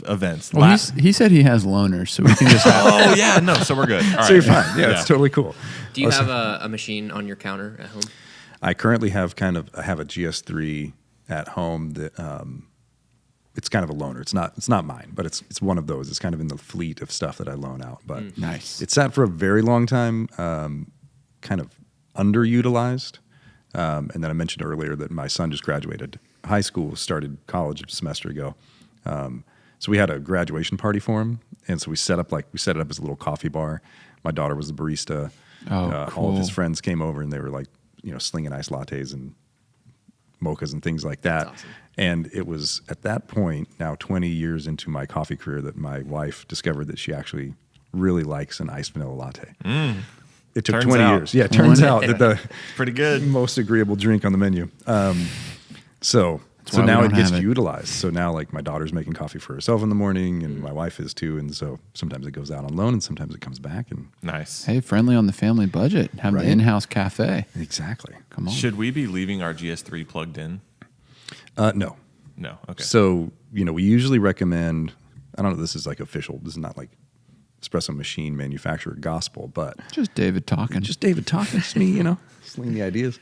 events. Well, he said he has loners, so we can just have. Oh yeah, no. So we're good. All right. So you're fine. Yeah, it's totally cool. Do you have a machine on your counter at home? I currently have I have a GS3 at home that it's kind of a loaner. It's not mine, but it's one of those. It's kind of in the fleet of stuff that I loan out. But Nice. it sat for a very long time, kind of underutilized. And then I mentioned earlier that my son just graduated high school, started college a semester ago. So we had a graduation party for him, and so we set it up as a little coffee bar. My daughter was the barista. Cool. All of his friends came over, and they were like, slinging iced lattes and mochas and things like that. That's awesome. And it was at that point, now 20 years into my coffee career, that my wife discovered that she actually really likes an iced vanilla latte. It took Turns 20 out. years. Yeah, it turns out that the Pretty good. most agreeable drink on the menu. So why we now don't it gets have it. utilized. So now like my daughter's making coffee for herself in the morning, and my wife is too. And so sometimes it goes out on loan, and sometimes it comes back. And Nice. Hey, friendly on the family budget. Have Right. the in-house cafe. exactly. Come on. Should we be leaving our GS3 plugged in? No. No. Okay. So, we usually recommend, I don't know, this is like official. This is not like espresso machine manufacturer gospel, but Just David talking. just David talking, just me, slinging the ideas.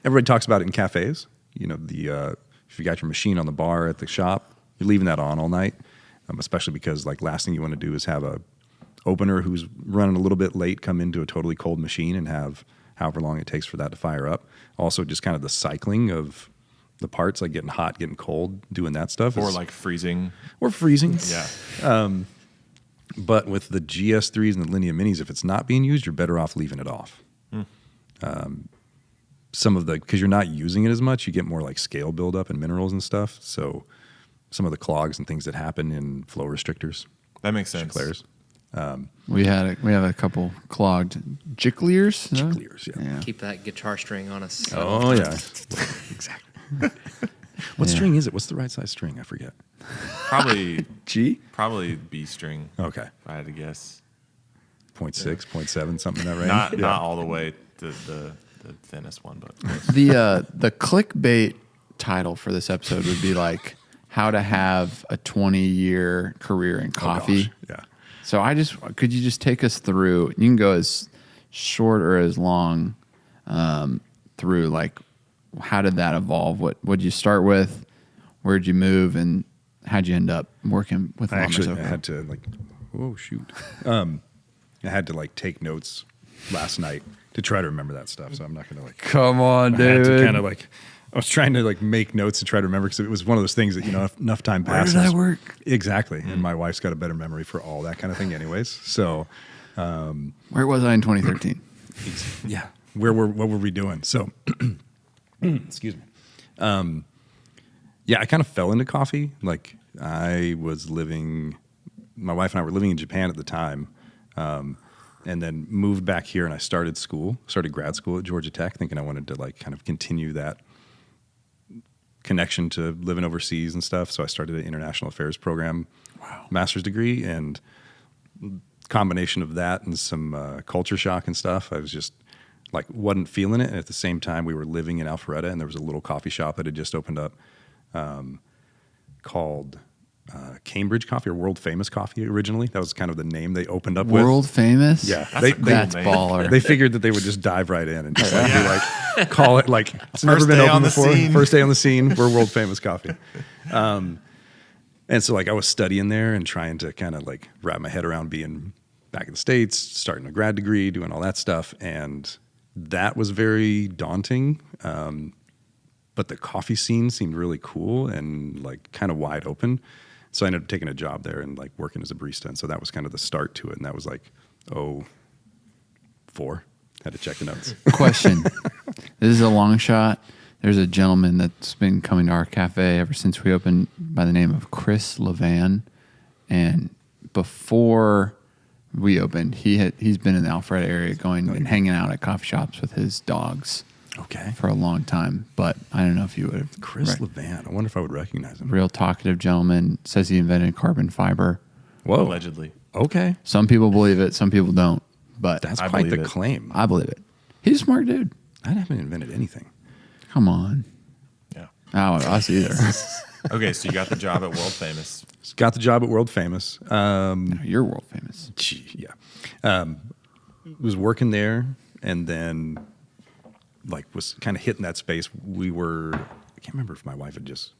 Everybody talks about it in cafes. If you got your machine on the bar at the shop, you're leaving that on all night, especially because like last thing you want to do is have a opener who's running a little bit late come into a totally cold machine and have however long it takes for that to fire up. Also, just kind of the cycling of the parts, like getting hot, getting cold, doing that stuff. or like freezing. Or freezing. Yeah. But with the GS3s and the Linea Minis, if it's not being used, you're better off leaving it off. Because you're not using it as much, you get more like scale buildup and minerals and stuff. So some of the clogs and things that happen in flow restrictors, That makes sense. Chiclairs. we have a couple clogged jickleers. Chiclairs, yeah. Keep that guitar string on us. Oh, yeah. Exactly. What string is it? What's the right size string? I forget. Probably G? probably B string. Okay. If I had to guess. 0.6, 0.7, something in that range. Not all the way to the thinnest one, but close. The clickbait title for this episode would be like how to have a 20-year career in Oh, coffee. gosh. Yeah. So could you just take us through? You can go as short or as long through like how did that evolve? What did you start with? Where'd you move, and how'd you end up working with Marzocco? I had to I had to like take notes last night to try to remember that stuff. So I'm not gonna like. Come on, I had to David. kind of like. I was trying to like make notes and try to remember because it was one of those things that enough time Where passes. did I work? Exactly, and my wife's got a better memory for all that kind of thing, anyways. So Where was I in 2013? yeah, what were we doing? So excuse me. Yeah, I kind of fell into coffee. Like my wife and I were living in Japan at the time, and then moved back here, and I started grad school at Georgia Tech, thinking I wanted to like kind of continue that connection to living overseas and stuff. So I started an international affairs program, master's degree, and combination of that and some culture shock and stuff. I was just like wasn't feeling it, and at the same time we were living in Alpharetta, and there was a little coffee shop that had just opened up called Cambridge Coffee, or World Famous Coffee originally. That was kind of the name they opened up with. World famous? Yeah. That's a cool That's name. baller. They figured that they would just dive right in and just be like, call it like it's never First been day open on the before. scene. First day on the scene, we're World Famous Coffee. And so like I was studying there and trying to kind of like wrap my head around being back in the States, starting a grad degree, doing all that stuff. And that was very daunting. But the coffee scene seemed really cool and like kind of wide open. So I ended up taking a job there and like working as a barista. And so that was kind of the start to it. And that was like, 04. Had to check the notes. Question. This is a long shot. There's a gentleman that's been coming to our cafe ever since we opened by the name of Chris Levan. And before we opened, he's been in the Alpharetta area going and hanging out at coffee shops with his dogs Okay. for a long time. But I don't know if you would have. Chris Levan. I wonder if I would recognize him. Real talkative gentleman. Says he invented carbon fiber. Whoa. Allegedly. Okay. Some people believe it. Some people don't. But That's I quite believe the it. claim. I believe it. He's a smart dude. I haven't invented anything. Come on. Yeah. Oh, us either. Okay, so you got the job at World Famous. Got the job at World Famous. You're world famous. Yeah. Was working there and then like was kind of hitting that space. I can't remember if my wife had just,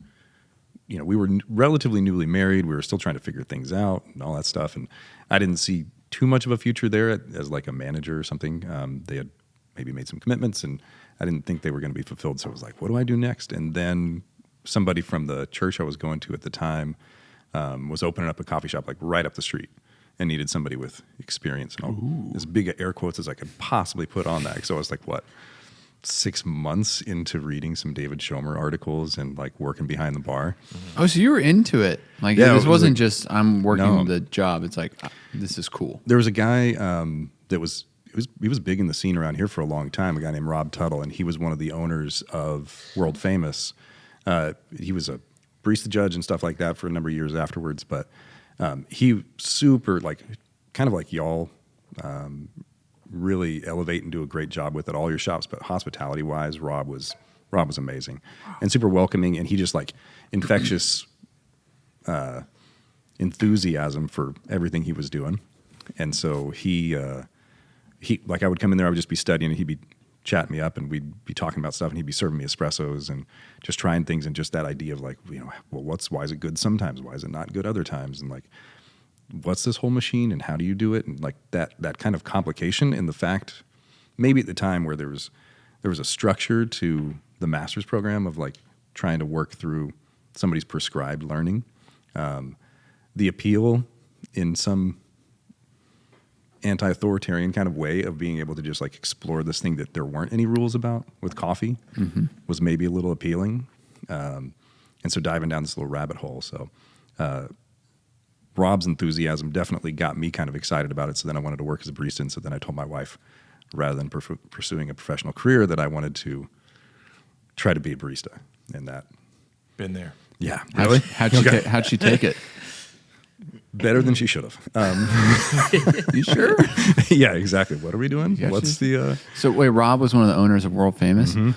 we were relatively newly married. We were still trying to figure things out and all that stuff. And I didn't see too much of a future there as like a manager or something. They had maybe made some commitments and I didn't think they were going to be fulfilled. So I was like, what do I do next? And then somebody from the church I was going to at the time was opening up a coffee shop like right up the street and needed somebody with experience and all as big air quotes as I could possibly put on that. So I was like, 6 months into reading some David Schomer articles and like working behind the bar. Oh, so you were into it. Like this wasn't like, just I'm working the job. It's like, this is cool. There was a guy that he was big in the scene around here for a long time, a guy named Rob Tuttle, and he was one of the owners of World Famous. He was a barista judge and stuff like that for a number of years afterwards, but he super, like, kind of like y'all, really elevate and do a great job with at all your shops, but hospitality-wise, Rob was amazing and super welcoming, and he just, like, infectious enthusiasm for everything he was doing. And so he like, I would come in there, I would just be studying, and he'd be chatting me up, and we'd be talking about stuff, and he'd be serving me espressos and just trying things, and just that idea of like, well, why is it good sometimes? Why is it not good other times? And like, what's this whole machine, and how do you do it? And like that kind of complication, and the fact maybe at the time where there was a structure to the master's program of like trying to work through somebody's prescribed learning, the appeal in some anti-authoritarian kind of way of being able to just like explore this thing that there weren't any rules about with coffee was maybe a little appealing. And so diving down this little rabbit hole. So Rob's enthusiasm definitely got me kind of excited about it. So then I wanted to work as a barista. And so then I told my wife, rather than pursuing a professional career, that I wanted to try to be a barista. And that. Been there. Yeah. Really? How'd she take it? Better than she should have. You sure? Yeah, exactly. What are we doing? What's the... So wait, Rob was one of the owners of World Famous. Mm-hmm.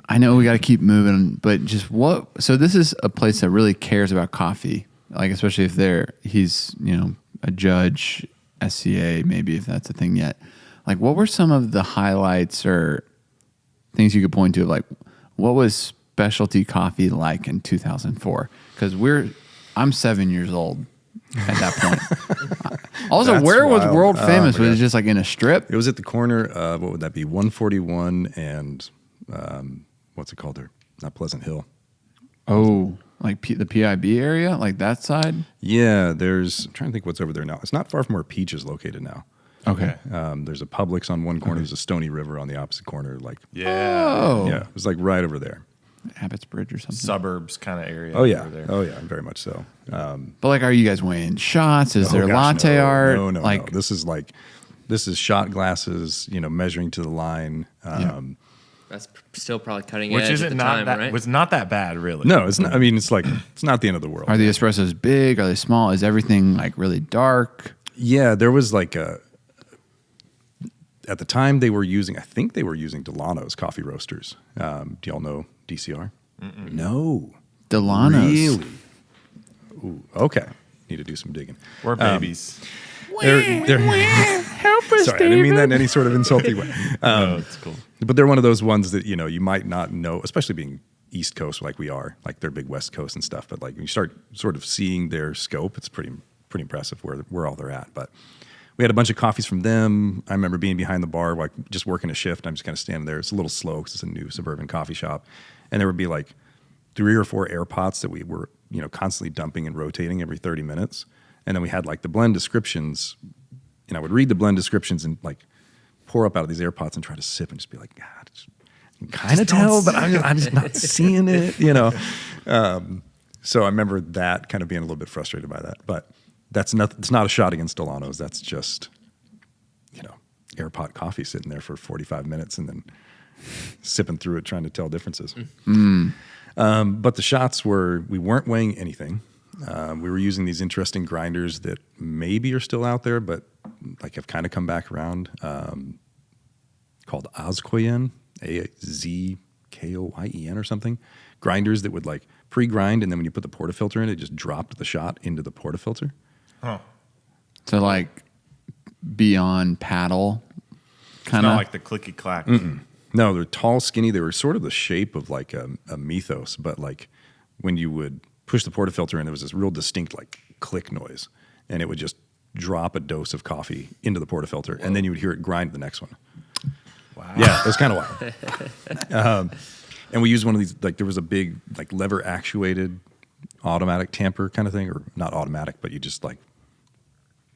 I know we got to keep moving, but just what... So this is a place that really cares about coffee, like especially if he's, a judge, SCA, maybe if that's a thing yet. Like, what were some of the highlights or things you could point to of like, what was specialty coffee like in 2004? Because I'm 7 years old at that point. Also, That's where was wild. World Famous? Was it gosh. just like in a strip? It was at the corner of, what would that be, 141 and, what's it called there? Not Pleasant Hill. Oh, like the PIB area? Like that side? Yeah, I'm trying to think what's over there now. It's not far from where Peach is located now. Okay. There's a Publix on one corner. There's a Stony River on the opposite corner. Like, Oh. yeah, it was like right over there. Abbott's Bridge or something. Suburbs kind of area. Oh, yeah. Over there. Oh, yeah, very much so. But like, are you guys weighing shots? Is there gosh, latte art? No. Like, This is shot glasses, measuring to the line. That's still probably cutting Which edge isn't at the not time, that right? was not that bad, really. No, it's not. I mean, it's not the end of the world. are the espressos big? Are they small? Is everything like really dark? Yeah, there was like at the time I think they were using Delano's coffee roasters. Do y'all know DCR? Mm-mm. No. Delano's. Really? Ooh, okay. Need to do some digging. We're babies. They're Help us, sorry, I didn't mean that in any sort of insulting way. No, it's cool. But they're one of those ones that, you might not know, especially being East Coast like we are, like they're big West Coast and stuff. But like when you start sort of seeing their scope, it's pretty impressive where all they're at. But we had a bunch of coffees from them. I remember being behind the bar, like just working a shift. I'm just kind of standing there. It's a little slow because it's a new suburban coffee shop. And there would be like 3 or 4 air pots that we were, constantly dumping and rotating every 30 minutes. And then we had like the blend descriptions, and I would read the blend descriptions and like pour up out of these air pots and try to sip and just be like, God, I can kind of tell, but I'm just not seeing it, So I remember that kind of being a little bit frustrated by that. But it's not a shot against Delano's. That's just, air pot coffee sitting there for 45 minutes and then sipping through it, trying to tell differences. But the shots we weren't weighing anything. We were using these interesting grinders that maybe are still out there, but like have kind of come back around, called Azkoyen, Azkoyen or something. Grinders that would like pre-grind, and then when you put the portafilter in, it just dropped the shot into the portafilter. Huh. So like beyond paddle, It's kind not of like the clicky clack. No, they're tall, skinny. They were sort of the shape of like a mythos, but like when you would push the portafilter in, there was this real distinct like click noise, and it would just drop a dose of coffee into the portafilter, and then you would hear it grind the next one. Wow. Yeah, it was kind of wild. And we used one of these, like there was a big like lever actuated automatic tamper kind of thing, or not automatic, but you just like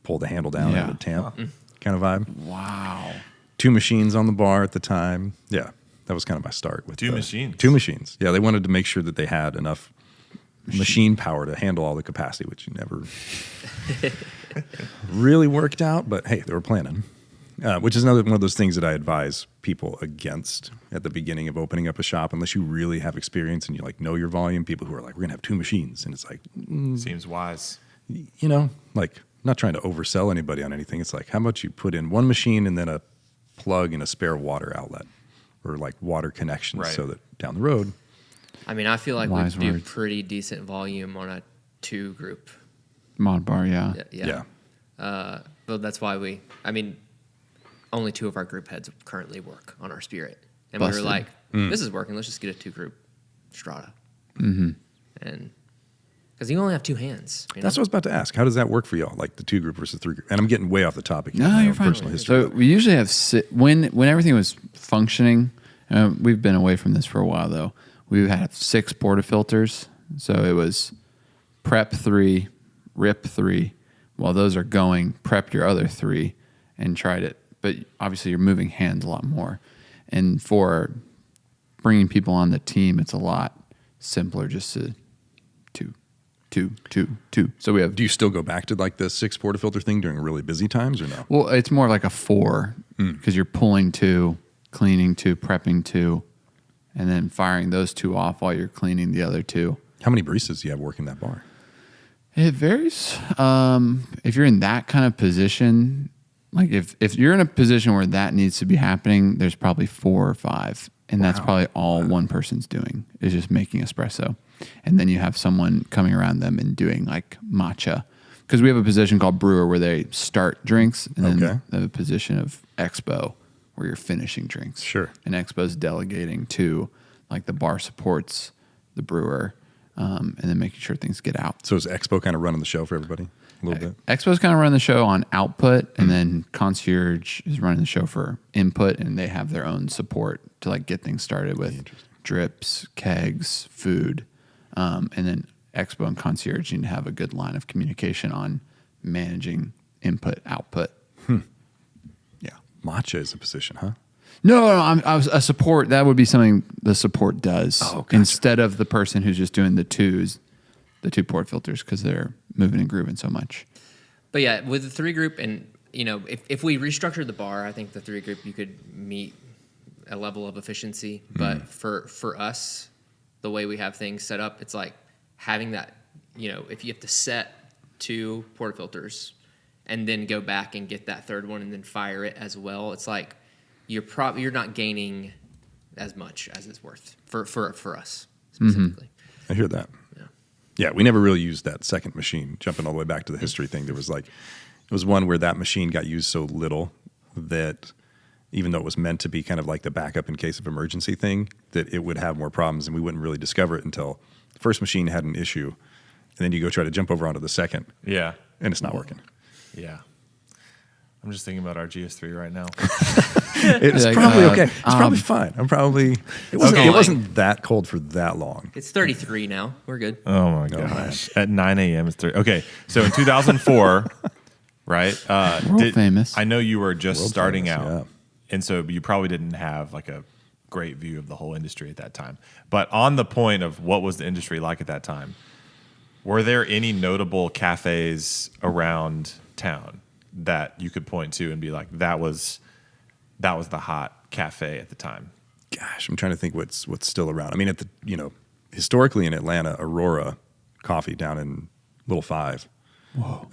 pull the handle down and it tamp kind of vibe. Wow. 2 machines on the bar at the time. Yeah, that was kind of my start with 2 machines. 2 machines. Yeah, they wanted to make sure that they had enough machine power to handle all the capacity, which never really worked out. But hey, they were planning. Which is another one of those things that I advise people against at the beginning of opening up a shop, unless you really have experience and you like know your volume. People who are like, we're gonna have 2 machines, and it's like, Seems wise. you know, like not trying to oversell anybody on anything. It's like, how about you put in 1 machine and then a plug and a spare water outlet, or like water connections, so that down the road. I mean, I feel like Wise we do words. pretty decent volume on a 2 group. Mod bar, yeah. Yeah. But that's why only 2 of our group heads currently work on our spirit. And Busted. we were like, this is working. Let's just get a 2 group strata. Mm-hmm. And because you only have 2 hands. You know? That's what I was about to ask. How does that work for y'all? Like the 2 group versus 3 group? And I'm getting way off the topic. No, My you're own fine. Personal history. So we usually have when everything was functioning. We've been away from this for a while though. We had 6 portafilters, so it was prep 3, rip 3. While those are going, prep your other 3, and tried it. But obviously, you're moving hands a lot more, and for bringing people on the team, it's a lot simpler just to two. So we have. Do you still go back to like the 6 portafilter thing during really busy times or no? Well, it's more like a 4 because you're pulling 2, cleaning 2, prepping 2, and then firing those 2 off while you're cleaning the other 2. How many baristas do you have working that bar? It varies. If you're in that kind of position, like if you're in a position where that needs to be happening, there's probably 4 or 5, and that's probably all one person's doing is just making espresso, and then you have someone coming around them and doing like matcha, because we have a position called brewer where they start drinks, and then they have a position of expo where you're finishing drinks. Sure. And expo's delegating to like the bar supports the brewer. And then making sure things get out. So is Expo kind of running the show for everybody a little bit? Expo's kind of running the show on output, and then Concierge is running the show for input, and they have their own support to like get things started with drips, kegs, food, and then Expo and Concierge need to have a good line of communication on managing input, output. Yeah. Matcha is a position, huh? No, I was a support. That would be something the support does instead of the person who's just doing the 2 port filters because they're moving and grooving so much. But yeah, with the 3 group, and if we restructured the bar, I think the 3 group you could meet a level of efficiency. But for us, the way we have things set up, it's like having that. If you have to set 2 portafilters and then go back and get that 3rd one and then fire it as well, it's like. You're not gaining as much as it's worth for us specifically. I hear that. Yeah, we never really used that second machine. Jumping all the way back to the history thing, it was one where that machine got used so little that even though it was meant to be kind of like the backup in case of emergency thing, that it would have more problems, and we wouldn't really discover it until the first machine had an issue, and then you go try to jump over onto the second. Yeah. And it's not working. Yeah. I'm just thinking about our GS3 right now. It's like, probably okay. It's probably fine. It wasn't that cold for that long. It's 33 now. We're good. Oh my gosh! At 9 a.m. it's 3. Okay, so in 2004, right? World famous. I know you were just World starting famous, out, and so you probably didn't have like a great view of the whole industry at that time. But on the point of what was the industry like at that time, were there any notable cafes around town that you could point to and be like, that was the hot cafe at the time? Gosh, I'm trying to think what's still around. I mean, historically in Atlanta, Aurora Coffee down in Little Five. Whoa.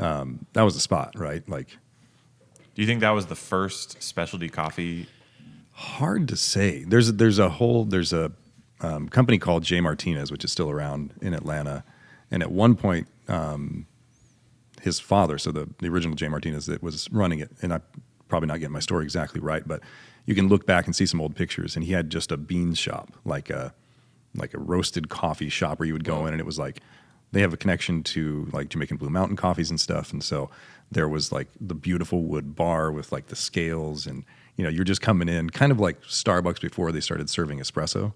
That was the spot, right? Like, do you think that was the first specialty coffee? Hard to say. There's a company called J. Martinez, which is still around in Atlanta, and at one point, his father, so the original J. Martinez that was running it, and I'm probably not getting my story exactly right, but you can look back and see some old pictures, and he had just a bean shop, like a roasted coffee shop where you would go in, and it was like they have a connection to like Jamaican Blue Mountain coffees and stuff, and so there was like the beautiful wood bar with like the scales, and you're just coming in, kind of like Starbucks before they started serving espresso.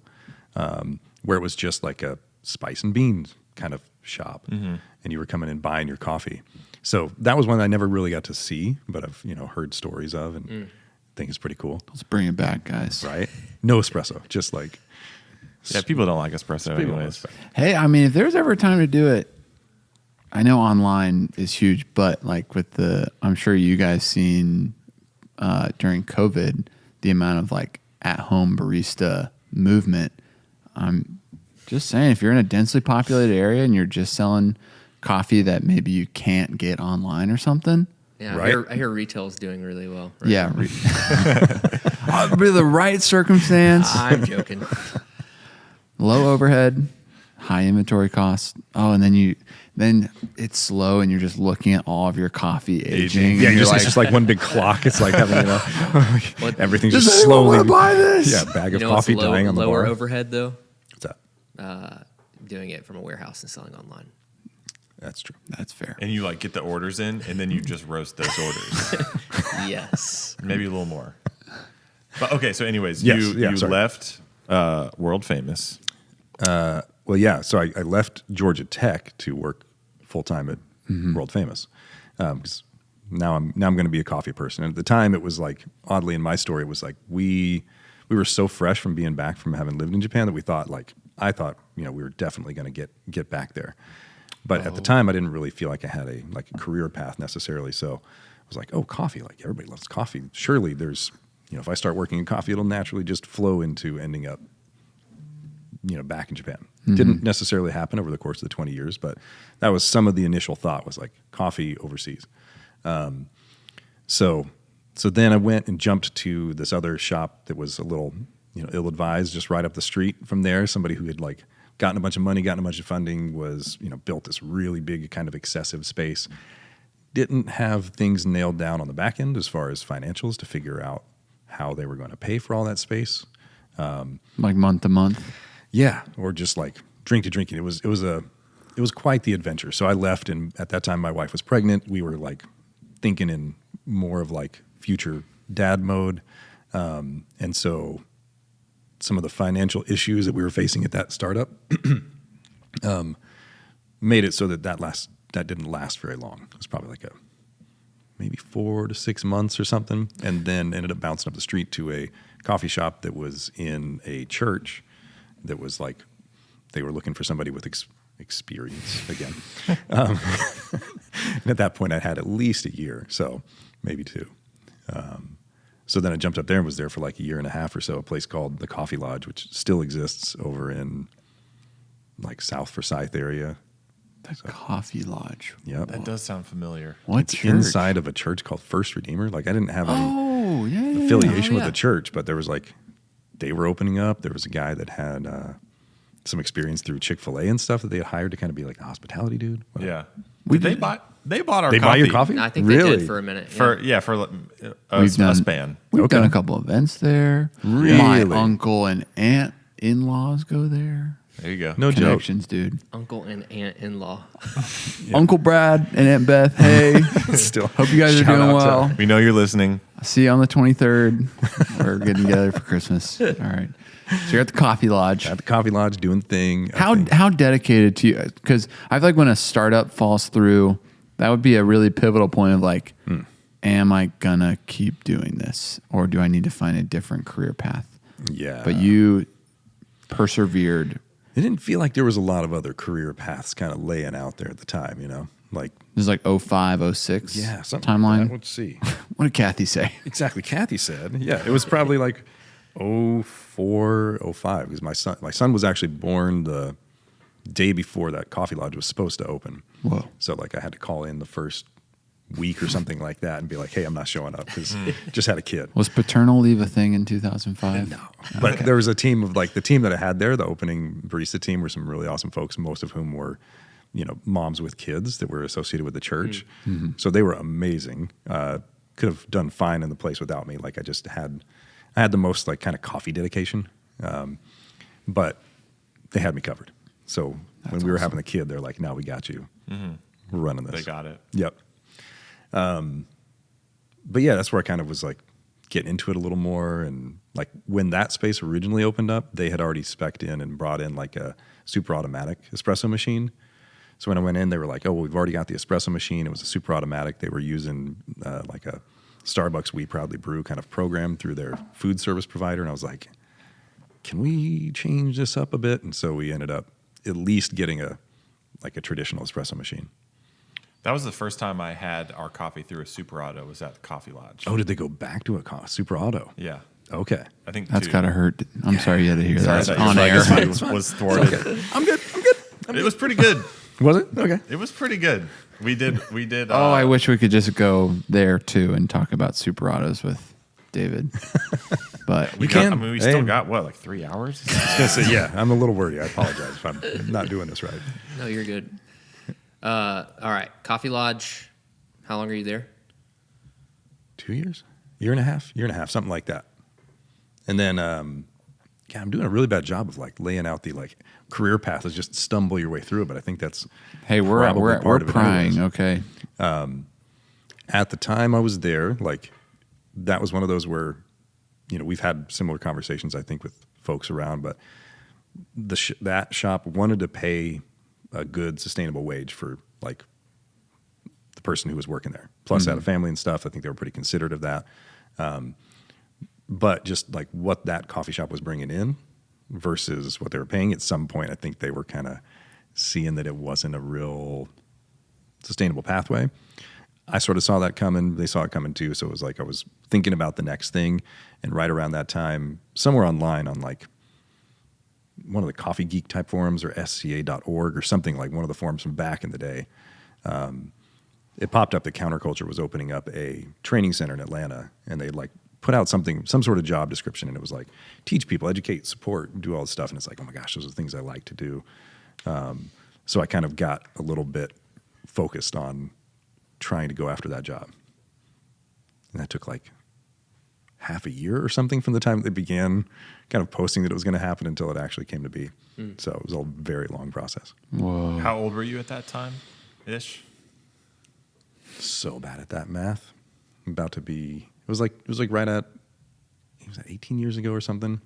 where it was just like a spice and beans kind of shop, and you were coming in buying your coffee. So that was one that I never really got to see, but I've heard stories of and think it's pretty cool. Let's bring it back, guys. Right? No espresso, just like people don't like espresso anyways. Hey, I mean, if there's ever a time to do it, I know online is huge, but like I'm sure you guys seen during COVID, the amount of like at-home barista movement. I'm just saying, if you're in a densely populated area and you're just selling coffee that maybe you can't get online or something. Yeah, right? I hear retail's doing really well. Right Yeah. now. With the right circumstance, I'm joking. low overhead, high inventory costs. Oh, and then it's slow and you're just looking at all of your coffee aging. Yeah, and you're it's just like one big clock. It's like having everything's does just anyone slowly. wanna buy this? Yeah, bag of You know coffee what's dying on the lower bar. overhead though? What's that? Doing it from a warehouse and selling online. That's true. That's fair. And you like get the orders in, and then you just roast those orders. Yes. Maybe a little more. But okay, so anyways, Yes, you sorry. left World Famous. Well, yeah. So I left Georgia Tech to work full time at World Famous, because now I'm going to be a coffee person. And at the time, it was like, oddly in my story, it was like we were so fresh from being back from having lived in Japan that I thought we were definitely going to get back there. But at the time, I didn't really feel like I had a career path necessarily. So I was like, oh, coffee! Like everybody loves coffee. Surely there's if I start working in coffee, it'll naturally just flow into ending up back in Japan. Didn't necessarily happen over the course of the 20 years, but that was some of the initial thought was like coffee overseas. So then I went and jumped to this other shop that was a little, ill-advised, just right up the street from there. Somebody who had gotten a bunch of money, gotten a bunch of funding, was, built this really big kind of excessive space. Didn't have things nailed down on the back end as far as financials to figure out how they were going to pay for all that space. Like month to month. Yeah, or just like drink to drinking. It was quite the adventure. So I left, and at that time my wife was pregnant. We were like thinking in more of like future dad mode, and so some of the financial issues that we were facing at that startup made it so that didn't last very long. It was probably like maybe 4 to 6 months or something, and then ended up bouncing up the street to a coffee shop that was in a church that was like they were looking for somebody with experience again. And at that point, I had at least a year, so maybe 2. So then I jumped up there and was there for like a year and a half or so, a place called the Coffee Lodge, which still exists over in like South Forsyth area. Coffee Lodge. Yep. That does sound familiar. What It's church? inside of a church called First Redeemer. Like I didn't have any Oh, yeah. affiliation Oh, with yeah. the church, but there was they were opening up. There was a guy that had some experience through Chick-fil-A and stuff that they had hired to kind of be like a hospitality dude. Whatever. Yeah. They bought our They coffee. buy your coffee? I think they Really? did for a minute. For a span. We've Okay. done a couple events there. Really? My uncle and aunt in-laws go there. There you go. No joke. Connections, dude. Uncle and aunt-in-law. Uncle Brad and Aunt Beth. Hey, Still, hope you guys are shout doing out to- well. We know you're listening. I'll see you on the 23rd. We're getting together for Christmas. All right. So you're at the Coffee Lodge. At the Coffee Lodge doing the thing. I How think. dedicated to you? Because I feel like when a startup falls through, that would be a really pivotal point of like, am I gonna keep doing this, or do I need to find a different career path? Yeah. But you persevered. It didn't feel like there was a lot of other career paths kind of laying out there at the time, Like, This is like 05, 06 yeah, something timeline. Like that. Let's see. What did Kathy say? Exactly. Kathy said, yeah, it was probably like 04, 05, because my son was actually born the day before that Coffee Lodge was supposed to open. Whoa. So like I had to call in the first week or something like that and be like, hey, I'm not showing up because just had a kid. Was paternal leave a thing in 2005? No. But there was a team of the team that I had there, the opening barista team were some really awesome folks, most of whom were, moms with kids that were associated with the church. Mm-hmm. So they were amazing. Could have done fine in the place without me. Like I had the most kind of coffee dedication. But they had me covered. So when we were having the kid, they're like, now we got you. Mm-hmm. We're running this. They got it. Yep. But yeah, that's where I kind of was like get into it a little more. And like when that space originally opened up, they had already spec'd in and brought in like a super automatic espresso machine. So when I went in, they were like, oh, well, we've already got the espresso machine. It was a super automatic. They were using like a Starbucks We Proudly Brew kind of program through their food service provider. And I was like, can we change this up a bit? And so we ended up at least getting a traditional espresso machine. That was the first time I had our coffee through a Super Auto. Was at the Coffee Lodge. Oh, did they go back to a super auto? Yeah. Okay. I think That's gotta hurt. I'm sorry you had to hear that Sorry, on your air. focus was thwarted. Okay. I'm good. It was pretty good. Was it? Okay. It was pretty good. We did. Oh, I wish we could just go there too and talk about super autos with David. But We still got what, like 3 hours? I was gonna say, yeah, I'm a little wordy. I apologize if I'm not doing this right. No, you're good. All right, Coffee Lodge. How long are you there? 2 years? Year and a half, something like that. And then, I'm doing a really bad job of like laying out the like career path is just stumble your way through it. But I think that's we're prying. Okay. At the time I was there, like that was one of those where, we've had similar conversations, I think, with folks around, but that shop wanted to pay a good sustainable wage for like the person who was working there. Plus had a family and stuff. I think they were pretty considerate of that. But just like what that coffee shop was bringing in versus what they were paying at some point, I think they were kind of seeing that it wasn't a real sustainable pathway. I sort of saw that coming. They saw it coming too. So it was like I was thinking about the next thing. And right around that time, somewhere online on like one of the Coffee Geek type forums or SCA.org or something, like one of the forums from back in the day, it popped up that Counterculture was opening up a training center in Atlanta. And they like put out some sort of job description. And it was like, teach people, educate, support, do all this stuff. And it's like, oh my gosh, those are the things I like to do. So I kind of got a little bit focused on trying to go after that job. And that took like half a year or something from the time they began kind of posting that it was going to happen until it actually came to be. So it was a very long process. Whoa. How old were you at that time, ish? So bad at that math. I'm about to be, it was like right at, was that 18 years ago or something?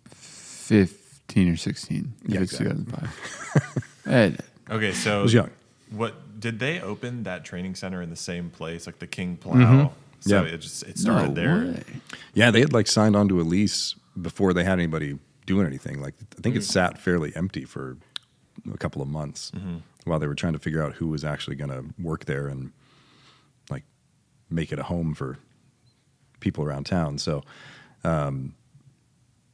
15 or 16. Yeah, If it's exactly. 2005. Okay, so I was young. What did they open that training center in the same place, like the King Plow? So Yeah. it started there. Way. Yeah, they had like signed onto a lease before they had anybody doing anything. Like I think it sat fairly empty for a couple of months while they were trying to figure out who was actually going to work there and like make it a home for people around town. So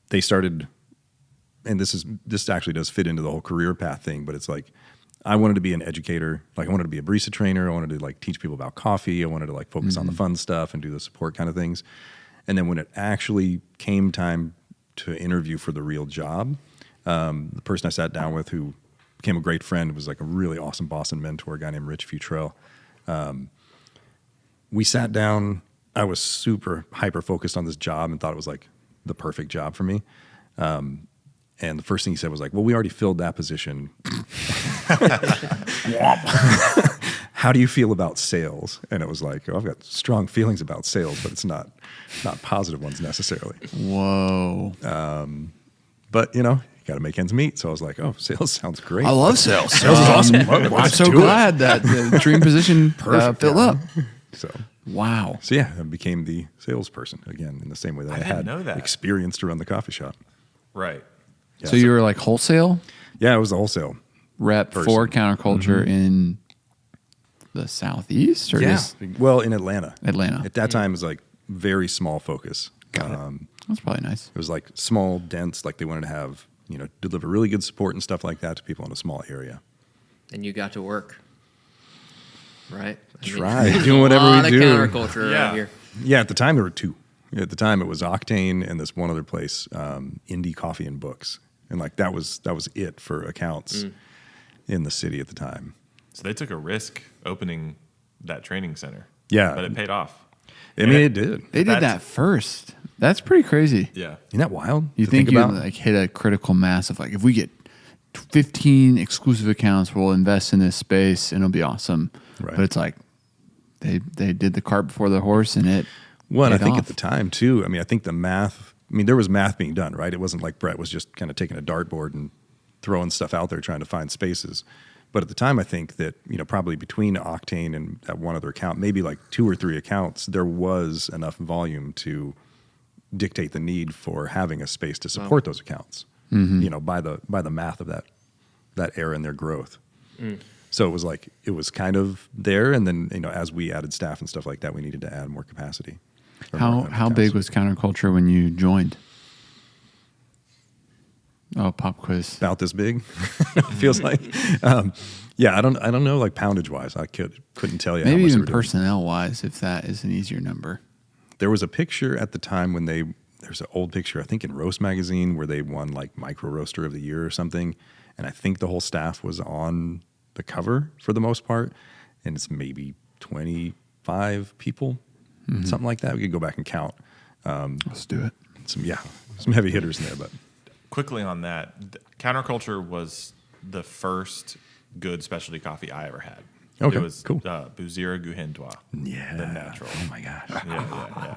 they started, and this actually does fit into the whole career path thing, but it's like I wanted to be an educator. Like I wanted to be a barista trainer. I wanted to like teach people about coffee. I wanted to like focus on the fun stuff and do the support kind of things. And then when it actually came time to interview for the real job, the person I sat down with who became a great friend was like a really awesome boss and mentor, a guy named Rich Futrell. We sat down. I was super hyper focused on this job and thought it was like the perfect job for me. And the first thing he said was like, well, we already filled that position. How do you feel about sales? And it was like, oh, I've got strong feelings about sales, but it's not positive ones necessarily. Whoa. But, you got to make ends meet. So I was like, oh, sales sounds great. I love sales. Sales is awesome. I'm Let's so do it. glad that the dream position Perfect, filled yeah. up. So Wow. yeah, I became the salesperson again in the same way that I didn't had know that. experience to run the coffee shop. Right. Yeah, So you were like wholesale Yeah, it was the wholesale. rep Person. for Counterculture in the Southeast or just Well, in Atlanta. Atlanta? At that time, it was like very small focus. That's probably nice. It was like small, dense, like they wanted to have, deliver really good support and stuff like that to people in a small area. And you got to work, right? Doing whatever a lot we do. of counterculture Yeah. around here. Yeah, at the time there were two. At the time it was Octane and this one other place, Indie Coffee and Books. And like that was it for accounts in the city at the time. So they took a risk opening that training center. Yeah. But it paid off. I mean, it did. They did that first. That's pretty crazy. Yeah. Isn't that wild? You to think you about? like hit a critical mass of like, if we get 15 exclusive accounts, we'll invest in this space and it'll be awesome. Right. But it's like they did the cart before the horse and it Well, and I paid think off. at the time too, I think the math, there was math being done, right? It wasn't like Brett was just kind of taking a dartboard and throwing stuff out there trying to find spaces. But at the time, I think that, probably between Octane and that one other account, maybe like 2 or 3 accounts, there was enough volume to dictate the need for having a space to support those accounts, by the math of that era and their growth. So it was kind of there. And then, as we added staff and stuff like that, we needed to add more capacity. How big was Counterculture when you joined? Oh, pop quiz. About this big, feels like. Yeah, I don't know, like poundage wise. I couldn't tell you. Maybe how much even they were doing. personnel wise, if that is an easier number. There was a picture at the time when there's an old picture, I think in Roast Magazine, where they won like Micro Roaster of the Year or something. And I think the whole staff was on the cover for the most part. And it's maybe 25 people, something like that. We could go back and count. Let's do it. Some heavy hitters in there, but. Quickly on that, Counterculture was the first good specialty coffee I ever had. Okay, it was cool. Buzira Guhendois. Yeah. The natural. Oh my gosh.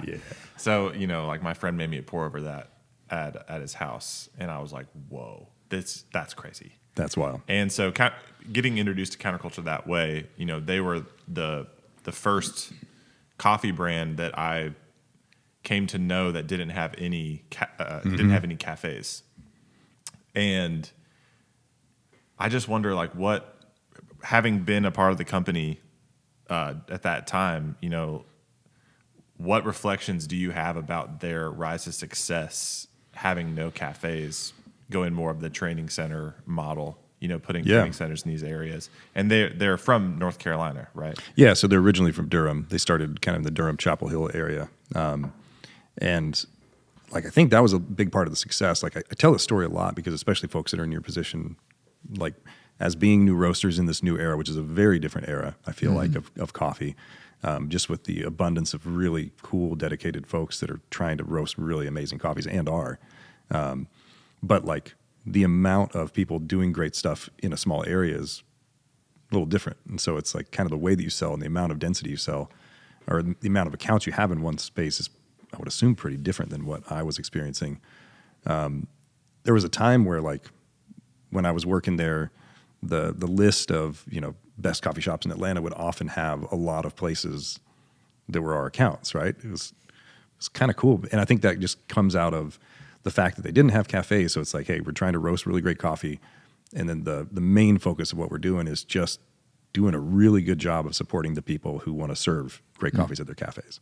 Yeah. So, like my friend made me a pour over that at his house, and I was like, whoa, that's crazy. That's wild. And so getting introduced to Counterculture that way, they were the first coffee brand that I came to know that didn't have any cafes. And I just wonder, like, having been a part of the company at that time, what reflections do you have about their rise to success, having no cafes, going more of the training center model, putting training centers in these areas? And they're from North Carolina, right? Yeah, so they're originally from Durham. They started kind of in the Durham, Chapel Hill area. And like, I think that was a big part of the success. Like I tell this story a lot because especially folks that are in your position, like as being new roasters in this new era, which is a very different era, I feel like, of coffee, just with the abundance of really cool, dedicated folks that are trying to roast really amazing coffees and are. But like the amount of people doing great stuff in a small area is a little different. And so it's like kind of the way that you sell and the amount of density you sell or the amount of accounts you have in one space is, I would assume, pretty different than what I was experiencing. There was a time where, like, when I was working there, the list of best coffee shops in Atlanta would often have a lot of places that were our accounts. Right? It was kind of cool, and I think that just comes out of the fact that they didn't have cafes. So it's like, hey, we're trying to roast really great coffee, and then the main focus of what we're doing is just doing a really good job of supporting the people who want to serve great coffees at their cafes,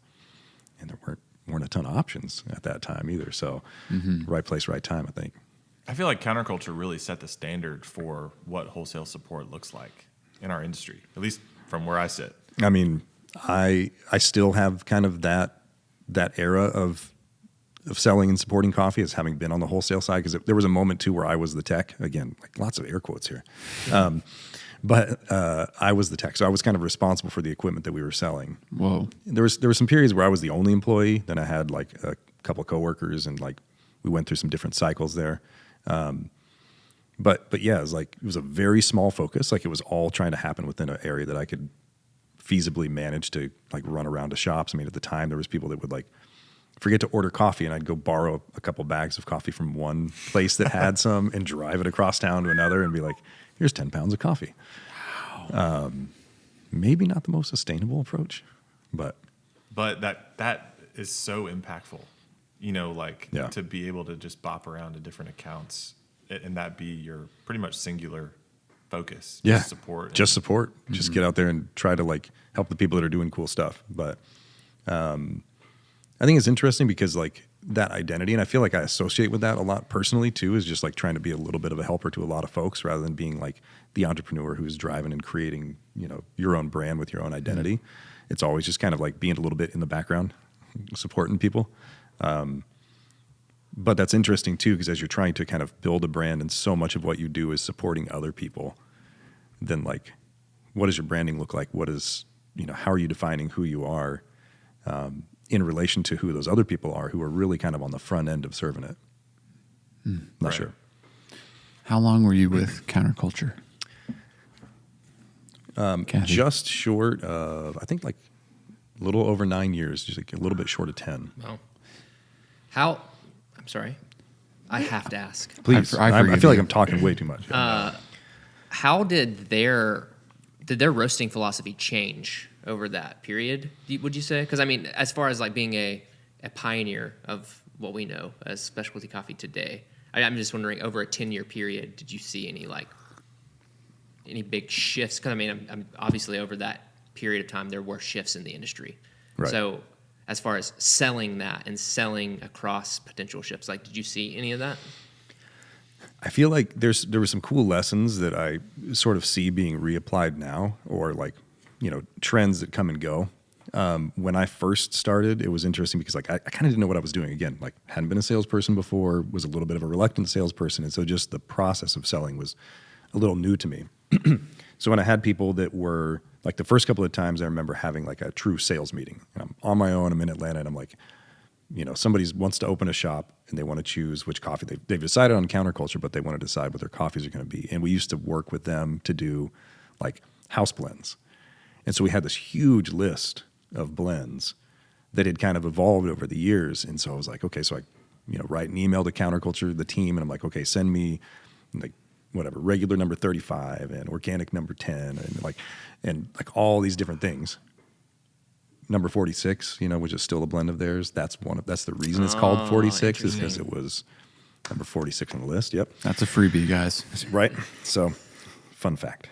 and there weren't a ton of options at that time either. So right place, right time, I think. I feel like Counterculture really set the standard for what wholesale support looks like in our industry, at least from where I sit. I still have kind of that era of selling and supporting coffee as having been on the wholesale side, because there was a moment too where I was the tech, again, like lots of air quotes here. But I was the tech, so I was kind of responsible for the equipment that we were selling. Whoa! There were some periods where I was the only employee. Then I had like a couple of coworkers, and like we went through some different cycles there. But yeah, it was a very small focus. Like it was all trying to happen within an area that I could feasibly manage to like run around to shops. At the time there was people that would like forget to order coffee, and I'd go borrow a couple bags of coffee from one place that had some and drive it across town to another and be like, here's 10 pounds of coffee. Wow. Maybe not the most sustainable approach, but that is so impactful, to be able to just bop around to different accounts and that be your pretty much singular focus. Yeah. Support. Just support. Just get out there and try to like help the people that are doing cool stuff. But I think it's interesting because like that identity, and I feel like I associate with that a lot personally too, is just like trying to be a little bit of a helper to a lot of folks rather than being like the entrepreneur who's driving and creating, your own brand with your own identity. It's always just kind of like being a little bit in the background, supporting people. But that's interesting too, because as you're trying to kind of build a brand and so much of what you do is supporting other people, then like, what does your branding look like? What is, how are you defining who you are in relation to who those other people are who are really kind of on the front end of serving it? Not sure. How long were you with Counterculture? Just short of, I think like A little over 9 years, just like a little bit short of 10. Wow. I'm sorry. I have to ask. Please. I I feel like I'm talking way too much. How did their roasting philosophy change over that period, would you say? Because, I mean, as far as like being a pioneer of what we know as specialty coffee today, I'm just wondering, over a 10-year period, did you see any big shifts? Because, I mean, I'm obviously over that period of time, there were shifts in the industry. Right. So as far as selling that and selling across potential shifts, like, did you see any of that? I feel like there were some cool lessons that I sort of see being reapplied now, or like, trends that come and go. When I first started, it was interesting because like I kind of didn't know what I was doing. Again, like hadn't been a salesperson before, was a little bit of a reluctant salesperson, and so just the process of selling was a little new to me. So when I had people that were like, the first couple of times I remember having like a true sales meeting, and I'm on my own, I'm in Atlanta, and I'm like, somebody wants to open a shop and they want to choose which coffee they've decided on counterculture, but they want to decide what their coffees are going to be. And we used to work with them to do like house blends. And so we had this huge list of blends that had kind of evolved over the years. And so I was like, okay, so I, write an email to counterculture, the team, and I'm like, okay, send me like whatever, regular number 35 and organic number 10 and like all these different things. Number 46, which is still a blend of theirs. That's the reason it's called 46 is because it was number 46 on the list. Yep. That's a freebie, guys. Right. So fun fact.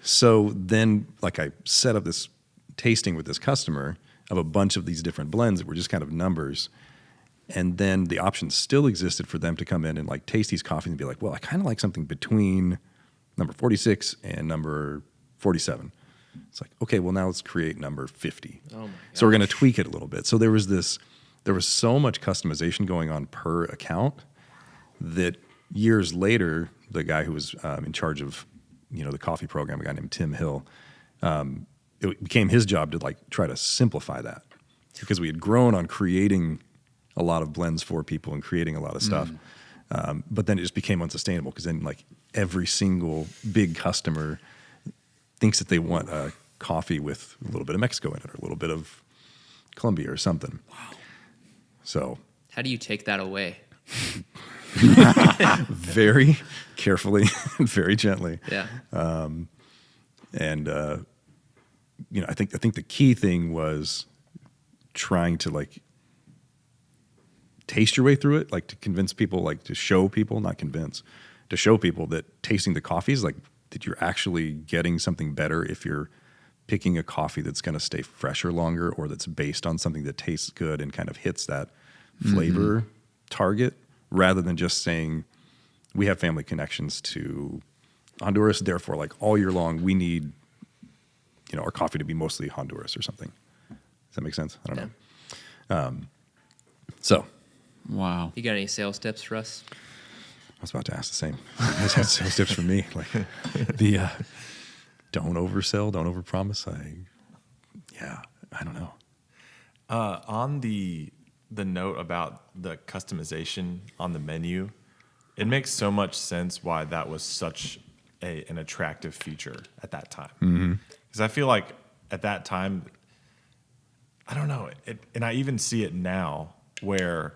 So then like I set up this tasting with this customer of a bunch of these different blends that were just kind of numbers. And then the option still existed for them to come in and like taste these coffees and be like, well, I kind of like something between number 46 and number 47. It's like, okay, well now let's create number 50. Oh my gosh. So we're going to tweak it a little bit. So there was so much customization going on per account that years later, the guy who was in charge of, the coffee program, a guy named Tim Hill, it became his job to like try to simplify that because we had grown on creating a lot of blends for people and creating a lot of stuff. But then it just became unsustainable because then like every single big customer thinks that they want a coffee with a little bit of Mexico in it or a little bit of Colombia or something. Wow. So how do you take that away? Very carefully and very gently. Yeah. I think the key thing was trying to like taste your way through it, like to convince people, like to show people, not convince, to show people that tasting the coffees, like that you're actually getting something better if you're picking a coffee that's going to stay fresher longer or that's based on something that tastes good and kind of hits that flavor target, rather than just saying we have family connections to Honduras, therefore like all year long we need our coffee to be mostly Honduras or something. Does that make sense? I don't know. So wow. You got any sales tips for us? I was about to ask the same. Sales tips for me, like the don't oversell, don't overpromise. I don't know. On the note about the customization on the menu, it makes so much sense why that was such an attractive feature at that time. Because I feel like at that time, I don't know, and I even see it now where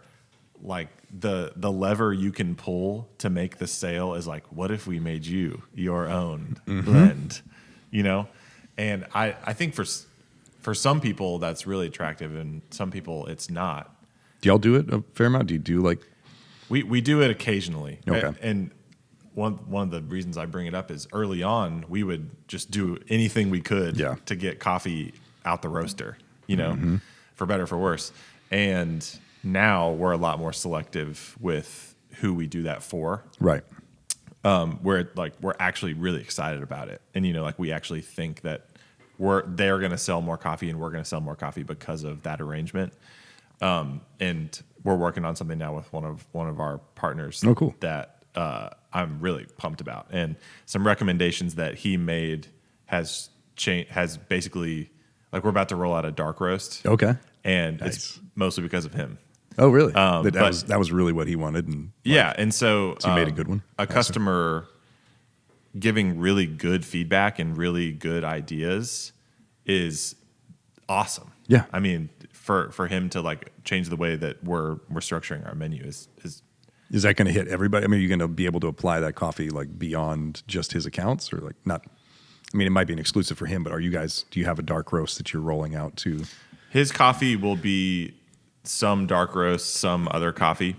like the lever you can pull to make the sale is like, what if we made you your own blend, And I think for some people that's really attractive, and some people it's not. Do y'all do it a fair amount? Do you do like? We do it occasionally. Okay. And one of the reasons I bring it up is early on we would just do anything we could to get coffee out the roaster, for better or for worse. And now we're a lot more selective with who we do that for. Right. Where like we're actually really excited about it, and like we actually think that they're going to sell more coffee, and we're going to sell more coffee because of that arrangement. And we're working on something now with one of our partners. Oh, cool. That I'm really pumped about, and some recommendations that he made has basically like we're about to roll out a dark roast. Okay. And Nice. it's mostly because of him. Oh, really? That was really what he wanted, and and so he made a good one. A customer giving really good feedback and really good ideas is awesome. Yeah. I mean, for him to like change the way that we're structuring our menu is that going to hit everybody? I mean, are you going to be able to apply that coffee like beyond just his accounts, or like not? I mean, it might be an exclusive for him, but do you have a dark roast that you're rolling out to? his coffee will be some dark roast, some other coffee.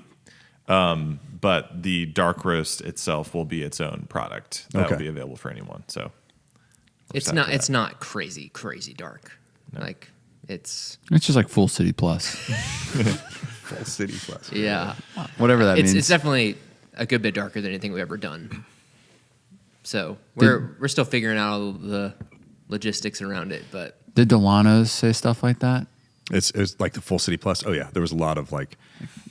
But the dark roast itself will be its own product that will be available for anyone. So it's not crazy dark. No. Like it's just like Full City Plus. Full City Plus. Yeah. Whatever that means. It's definitely a good bit darker than anything we've ever done. So we're still figuring out all the logistics around it, but Did Delano's say stuff like that? It's like the Full City Plus. Oh yeah, there was a lot of like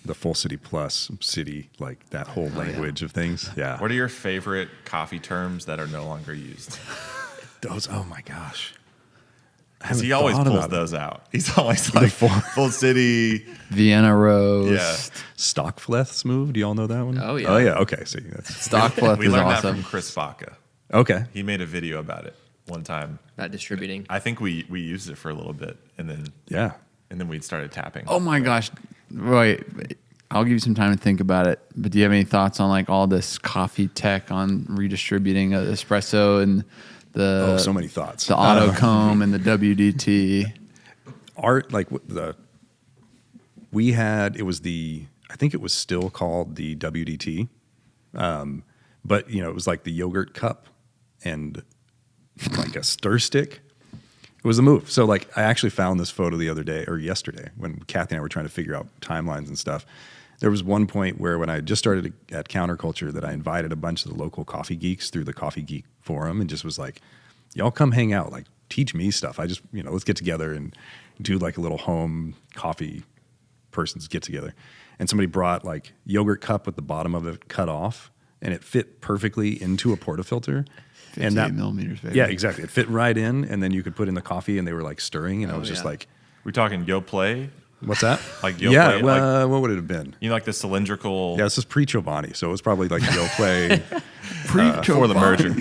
the Full City Plus city, like that whole language of things. Yeah. what are your favorite coffee terms that are no longer used? Those? Oh my gosh. Because he always pulls those out. He's always like Full City, Vienna Roast. Yeah. Stockfleth's move. Do you all know that one? Oh, yeah. Oh yeah. Okay. See, that's Stockfleth we is learned awesome. that from Chris Baca. okay. He made a video about it one time. not distributing. I think we used it for a little bit, and then we started tapping. Oh my gosh. Wait, I'll give you some time to think about it. But do you have any thoughts on like all this coffee tech on redistributing espresso and the so many thoughts. the auto comb and the WDT? I think it was still called the WDT, but it was like the yogurt cup and like a stir stick. It was the move. So like I actually found this photo the other day or yesterday when Kathy and I were trying to figure out timelines and stuff. There was one point where when I just started at Counterculture that I invited a bunch of the local coffee geeks through the Coffee Geek Forum and just was like, y'all come hang out, like teach me stuff. I just, let's get together and do like a little home coffee person's get together. And somebody brought like yogurt cup with the bottom of it cut off and it fit perfectly into a portafilter. 58 millimeters, baby. Yeah, exactly. It fit right in, and then you could put in the coffee, and they were like stirring, and I was just like, we talking Yo Play? "What's that?" Like Yo yeah, Play? well, what would it have been? Like the cylindrical. Yeah, this is pre-Chobani, so it was probably like Yo Play Before the merger.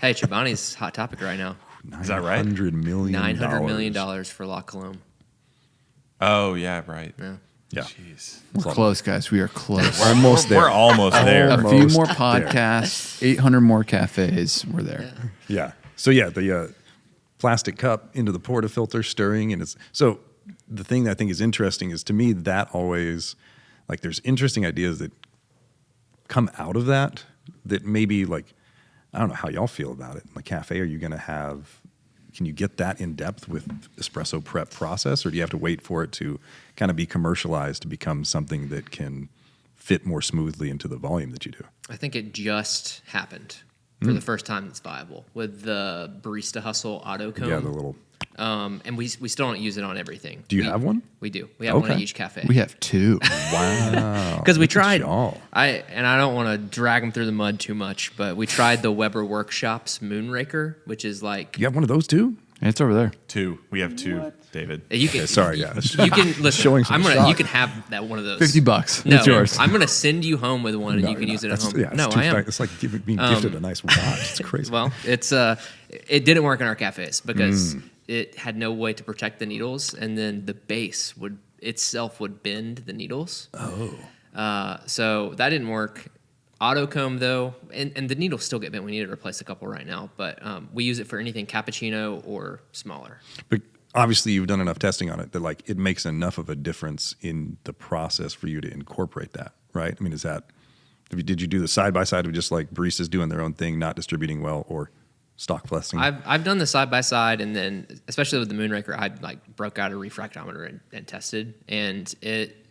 Hey, Chobani's hot topic right now. Is that right? $900 million. $900 million for La Colombe. Oh yeah, right. Yeah. Yeah. Jeez. We're close, guys. We are close. We're almost there. We're almost there. A few Almost more there. podcasts, 800 more cafes. We're there. Yeah. So yeah, the plastic cup into the portafilter, stirring, and it's so. The thing that I think is interesting is to me that always like there's interesting ideas that come out of that maybe like I don't know how y'all feel about it. In the cafe, are you going to have? Can you get that in depth with espresso prep process, or do you have to wait for it to kind of be commercialized to become something that can fit more smoothly into the volume that you do? I think it just happened for the first time that's viable with the Barista Hustle auto comb. Yeah, the little. And we still don't use it on everything. Do you have one? We do. We have one at Okay. each cafe. We have two. Wow. Because we Look at tried. y'all. I don't want to drag them through the mud too much, but we tried the Weber Workshops Moonraker, which is like You have one of those too? It's over there. Two. We have two, David. you can. Okay, sorry, yeah. You can listen. Showing some shock. You can have that one of those. $50. No, It's yours. I'm gonna send you home with one, and you can use it at home. Yeah, No, I am. It's like being gifted a nice watch. It's crazy. Well, it didn't work in our cafes because it had no way to protect the needles, and then the base would bend the needles. Oh. So that didn't work. Auto comb though, and the needles still get bent. We need to replace a couple right now, but we use it for anything cappuccino or smaller. But obviously, you've done enough testing on it that like it makes enough of a difference in the process for you to incorporate that, right? I mean, did you do the side by side of just like baristas doing their own thing, not distributing well, or stock flexing? I've done the side by side, and then especially with the Moonraker, I like broke out a refractometer and tested, and it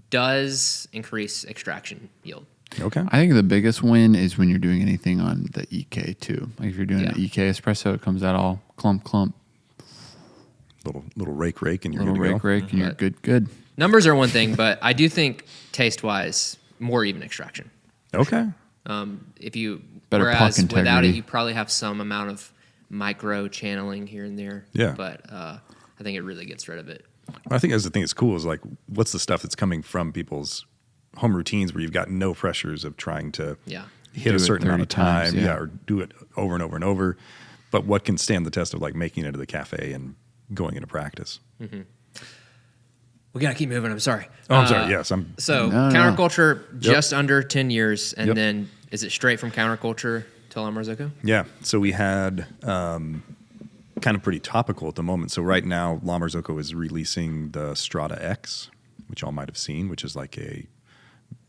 does increase extraction yield. Okay. I think the biggest win is when you're doing anything on the EK too. Like if you're doing an EK espresso, it comes out all clump, Little rake, and you're little good to rake, and you're good. Numbers are one thing, but I do think taste wise, more even extraction. go. Okay. If you Better whereas puck without integrity. it, you probably have some amount of micro channeling here and there. Yeah. But I think it really gets rid of it. I think that's the thing that's cool is like, what's the stuff that's coming from people's home routines where you've got no pressures of trying to hit Do a it certain amount of 30 times, time, yeah. or do it over and over and over. But what can stand the test of like making it into the cafe and going into practice. We got to keep moving. I'm sorry. Oh, I'm sorry. Yes, So No. counterculture, just under 10 years. And Yep. then is it straight from counterculture to La Marzocco? Yeah. So we had kind of pretty topical at the moment. So right now, La Marzocco is releasing the Strata X, which y'all might have seen, which is like a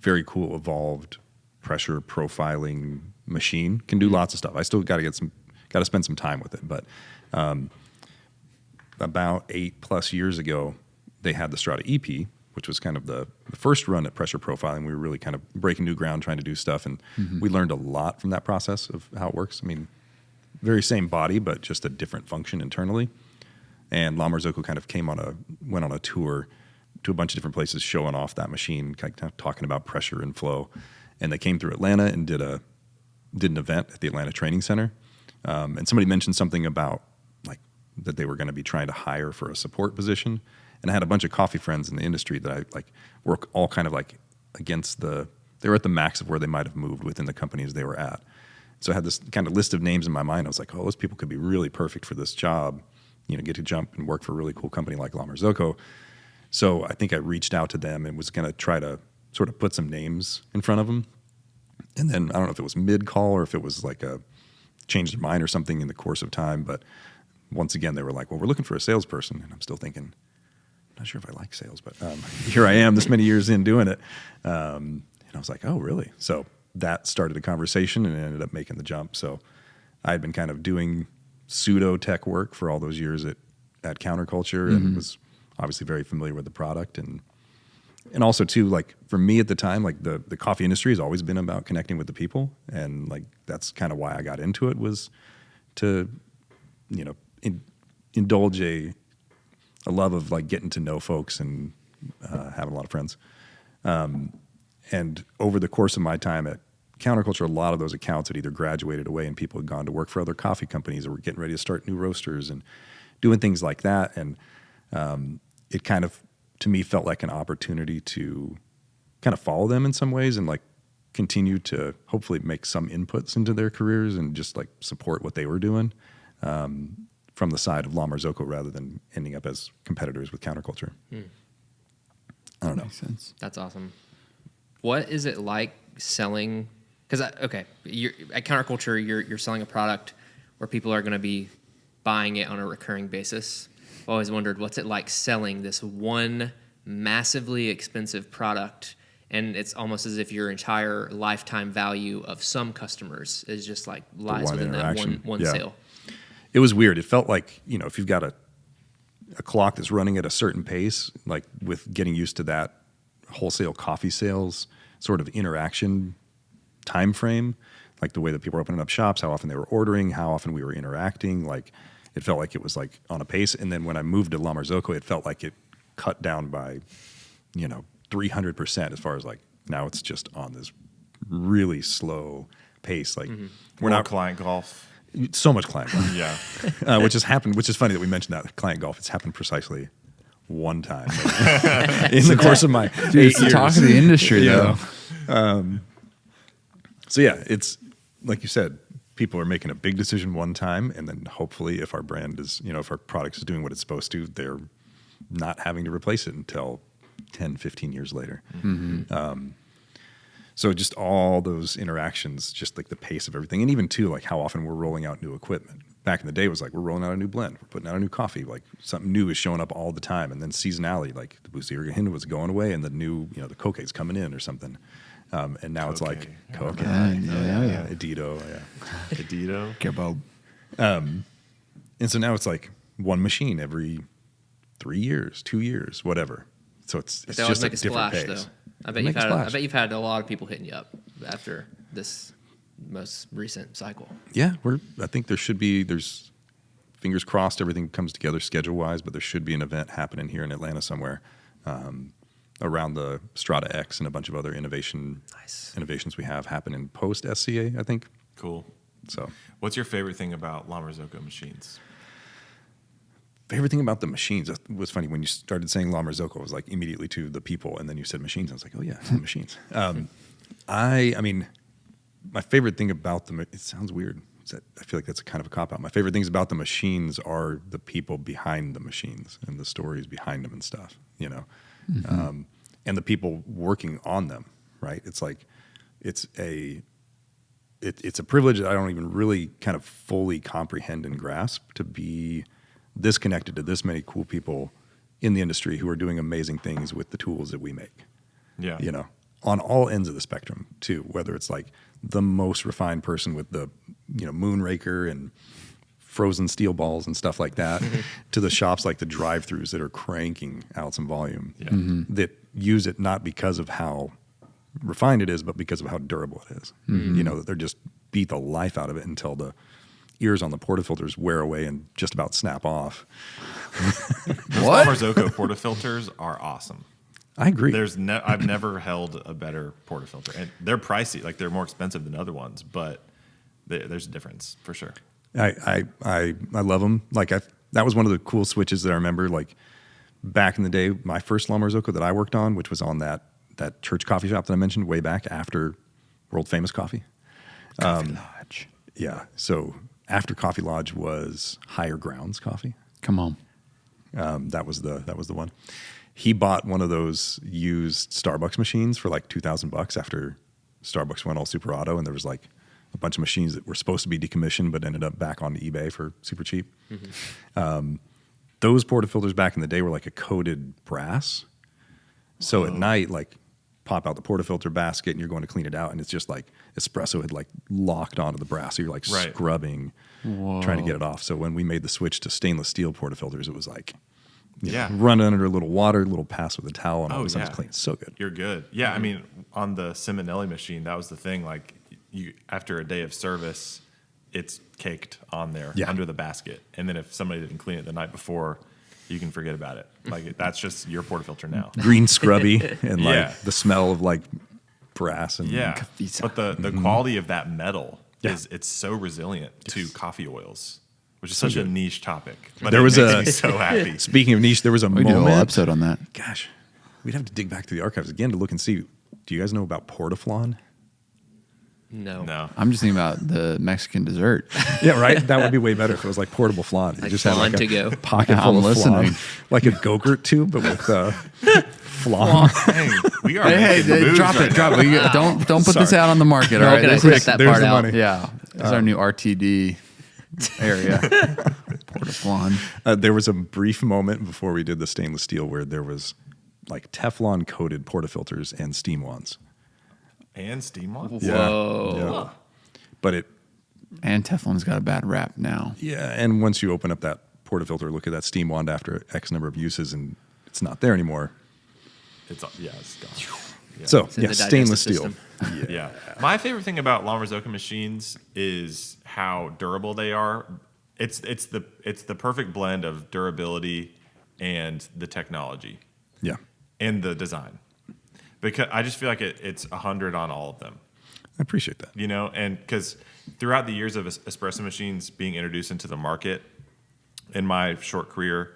very cool, evolved pressure profiling machine. Can do lots of stuff. I still got to spend some time with it. But about 8+ years ago, they had the Strata EP, which was kind of the first run at pressure profiling. We were really kind of breaking new ground, trying to do stuff, and we learned a lot from that process of how it works. I mean, very same body, but just a different function internally. And La Marzocco kind of went on a tour to a bunch of different places, showing off that machine, kind of talking about pressure and flow. And they came through Atlanta and did an event at the Atlanta Training Center. And somebody mentioned something about like that they were going to be trying to hire for a support position. And I had a bunch of coffee friends in the industry that I like were all kind of like they were at the max of where they might have moved within the companies they were at. So I had this kind of list of names in my mind. I was like, oh, those people could be really perfect for this job, get to jump and work for a really cool company like La Marzocco. So I think I reached out to them and was going to try to sort of put some names in front of them. And then I don't know if it was mid-call or if it was like a change their mind or something in the course of time. But once again, they were like, well, we're looking for a salesperson. And I'm still thinking, I'm not sure if I like sales, but here I am this many years in doing it. And I was like, oh, really? So that started a conversation and ended up making the jump. So I had been kind of doing pseudo tech work for all those years at Counterculture and was obviously very familiar with the product. And also too, like for me at the time, like the coffee industry has always been about connecting with the people. And like, that's kind of why I got into it, was to, indulge a love of like getting to know folks and having a lot of friends. And over the course of my time at Counterculture, a lot of those accounts had either graduated away and people had gone to work for other coffee companies or were getting ready to start new roasters and doing things like that. And it kind of, to me, felt like an opportunity to kind of follow them in some ways and like continue to hopefully make some inputs into their careers and just like support what they were doing from the side of La Marzocco rather than ending up as competitors with Counterculture. I don't know. Makes sense. That's awesome. What is it like selling? Because you're at Counterculture, you're selling a product where people are going to be buying it on a recurring basis. I've always wondered, what's it like selling this one massively expensive product, and it's almost as if your entire lifetime value of some customers is just like lies within that one sale. It was weird. It felt like, if you've got a clock that's running at a certain pace, like with getting used to that wholesale coffee sales sort of interaction time frame, like the way that people were opening up shops, how often they were ordering, how often we were interacting, like it felt like it was like on a pace. And then when I moved to La Marzocco, it felt like it cut down by, 300% as far as like now it's just on this really slow pace. Like we're not client golf. So much client golf. Yeah. Which is funny that we mentioned that client golf. It's happened precisely one time in the course of my 8 years. It's the talk of the industry, though. So yeah, it's like you said, people are making a big decision one time, and then hopefully if our brand is, if our product is doing what it's supposed to, they're not having to replace it until 10, 15 years later. So just all those interactions, just like the pace of everything, and even too, like how often we're rolling out new equipment. Back in the day, it was like we're rolling out a new blend, we're putting out a new coffee, like something new is showing up all the time. And then seasonality, like the Bustier Hind was going away, and the new, the Coquet's coming in or something. And now it's like Coquet, Edito, Edito, Kebab. and so now it's like one machine every 3 years, 2 years, whatever. So it's just a different pace. Though. I bet you've had a lot of people hitting you up after this most recent cycle. Yeah, I think there's fingers crossed everything comes together schedule wise, but there should be an event happening here in Atlanta somewhere around the Strata X and a bunch of other innovations we have happening post SCA, I think. Cool. So, what's your favorite thing about La Marzocco machines? Favorite thing about the machines, it was funny when you started saying La Marzocco, it was like immediately to the people, and then you said machines. I was like, oh yeah, machines. I mean, my favorite thing about them, it sounds weird, I feel like that's a kind of a cop out. My favorite things about the machines are the people behind the machines and the stories behind them and stuff, you know, and the people working on them. Right? It's like it's a privilege that I don't even really kind of fully comprehend and grasp, to be this connected to this many cool people in the industry who are doing amazing things with the tools that we make. Yeah. You know, on all ends of the spectrum too, whether it's like the most refined person with the, you know, Moonraker and frozen steel balls and stuff like that, to the shops like the drive-throughs that are cranking out some volume, that use it not because of how refined it is, but because of how durable it is. You know, that they're just beat the life out of it until the ears on the portafilters wear away and just about snap off. What? Marzocco portafilters are awesome. I agree. I've never held a better portafilter, and they're pricey. Like, they're more expensive than other ones, but there's a difference for sure. I love them. Like, that was one of the cool switches that I remember. Like, back in the day, my first La Marzocco that I worked on, which was on that church coffee shop that I mentioned way back after World Famous Coffee. Coffee Lodge. Yeah. So after Coffee Lodge was Higher Grounds Coffee. Come on. That was the one. He bought one of those used Starbucks machines for like $2,000 after Starbucks went all super auto, and there was like a bunch of machines that were supposed to be decommissioned but ended up back on eBay for super cheap. Those portafilters back in the day were like a coated brass. So at night, like, pop out the portafilter basket and you're going to clean it out, and it's just like espresso had like locked onto the brass. So you're like scrubbing, trying to get it off. So when we made the switch to stainless steel portafilters, it was like, run under a little water, a little pass with a towel, and all of a sudden it's clean. It's so good. You're good. Yeah, I mean, on the Simonelli machine, that was the thing. Like, you, after a day of service, it's caked on there under the basket. And then if somebody didn't clean it the night before, you can forget about it. Like, that's just your portafilter now. Green scrubby and like the smell of like brass and But the quality of that metal is, it's so resilient to coffee oils, which is such a niche topic. But there was makes me so happy. Speaking of niche, there was a We moment. did a whole episode on that. Gosh, we'd have to dig back to the archives again to look and see. Do you guys know about portaflon? No. I'm just thinking about the Mexican dessert. Yeah, right. That would be way better if it was like portable flan. You Like just have flan like to go. a pocket Yeah, full I'm of listening. flan, like a Go-Gurt tube, but with flan. Dang, we are Hey, making moves drop right it, drop now. it. Don't put this out on the market. No, All right, can I this cut is, that there's part the out? money. yeah, this is our new RTD area. Portaflon. There was a brief moment before we did the stainless steel where there was like Teflon coated portafilters and steam wands. And steam on? Whoa. But And Teflon's got a bad rap now. and once you open up that portafilter, look at that steam wand after X number of uses, and it's not there anymore. It's gone. Yeah. So in the stainless digestive steel. Yeah. My favorite thing about La Marzocco machines is how durable they are. It's the perfect blend of durability and the technology Yeah, and the design. Because I just feel like it's 100 on all of them. I appreciate that. You know, and because throughout the years of espresso machines being introduced into the market, in my short career,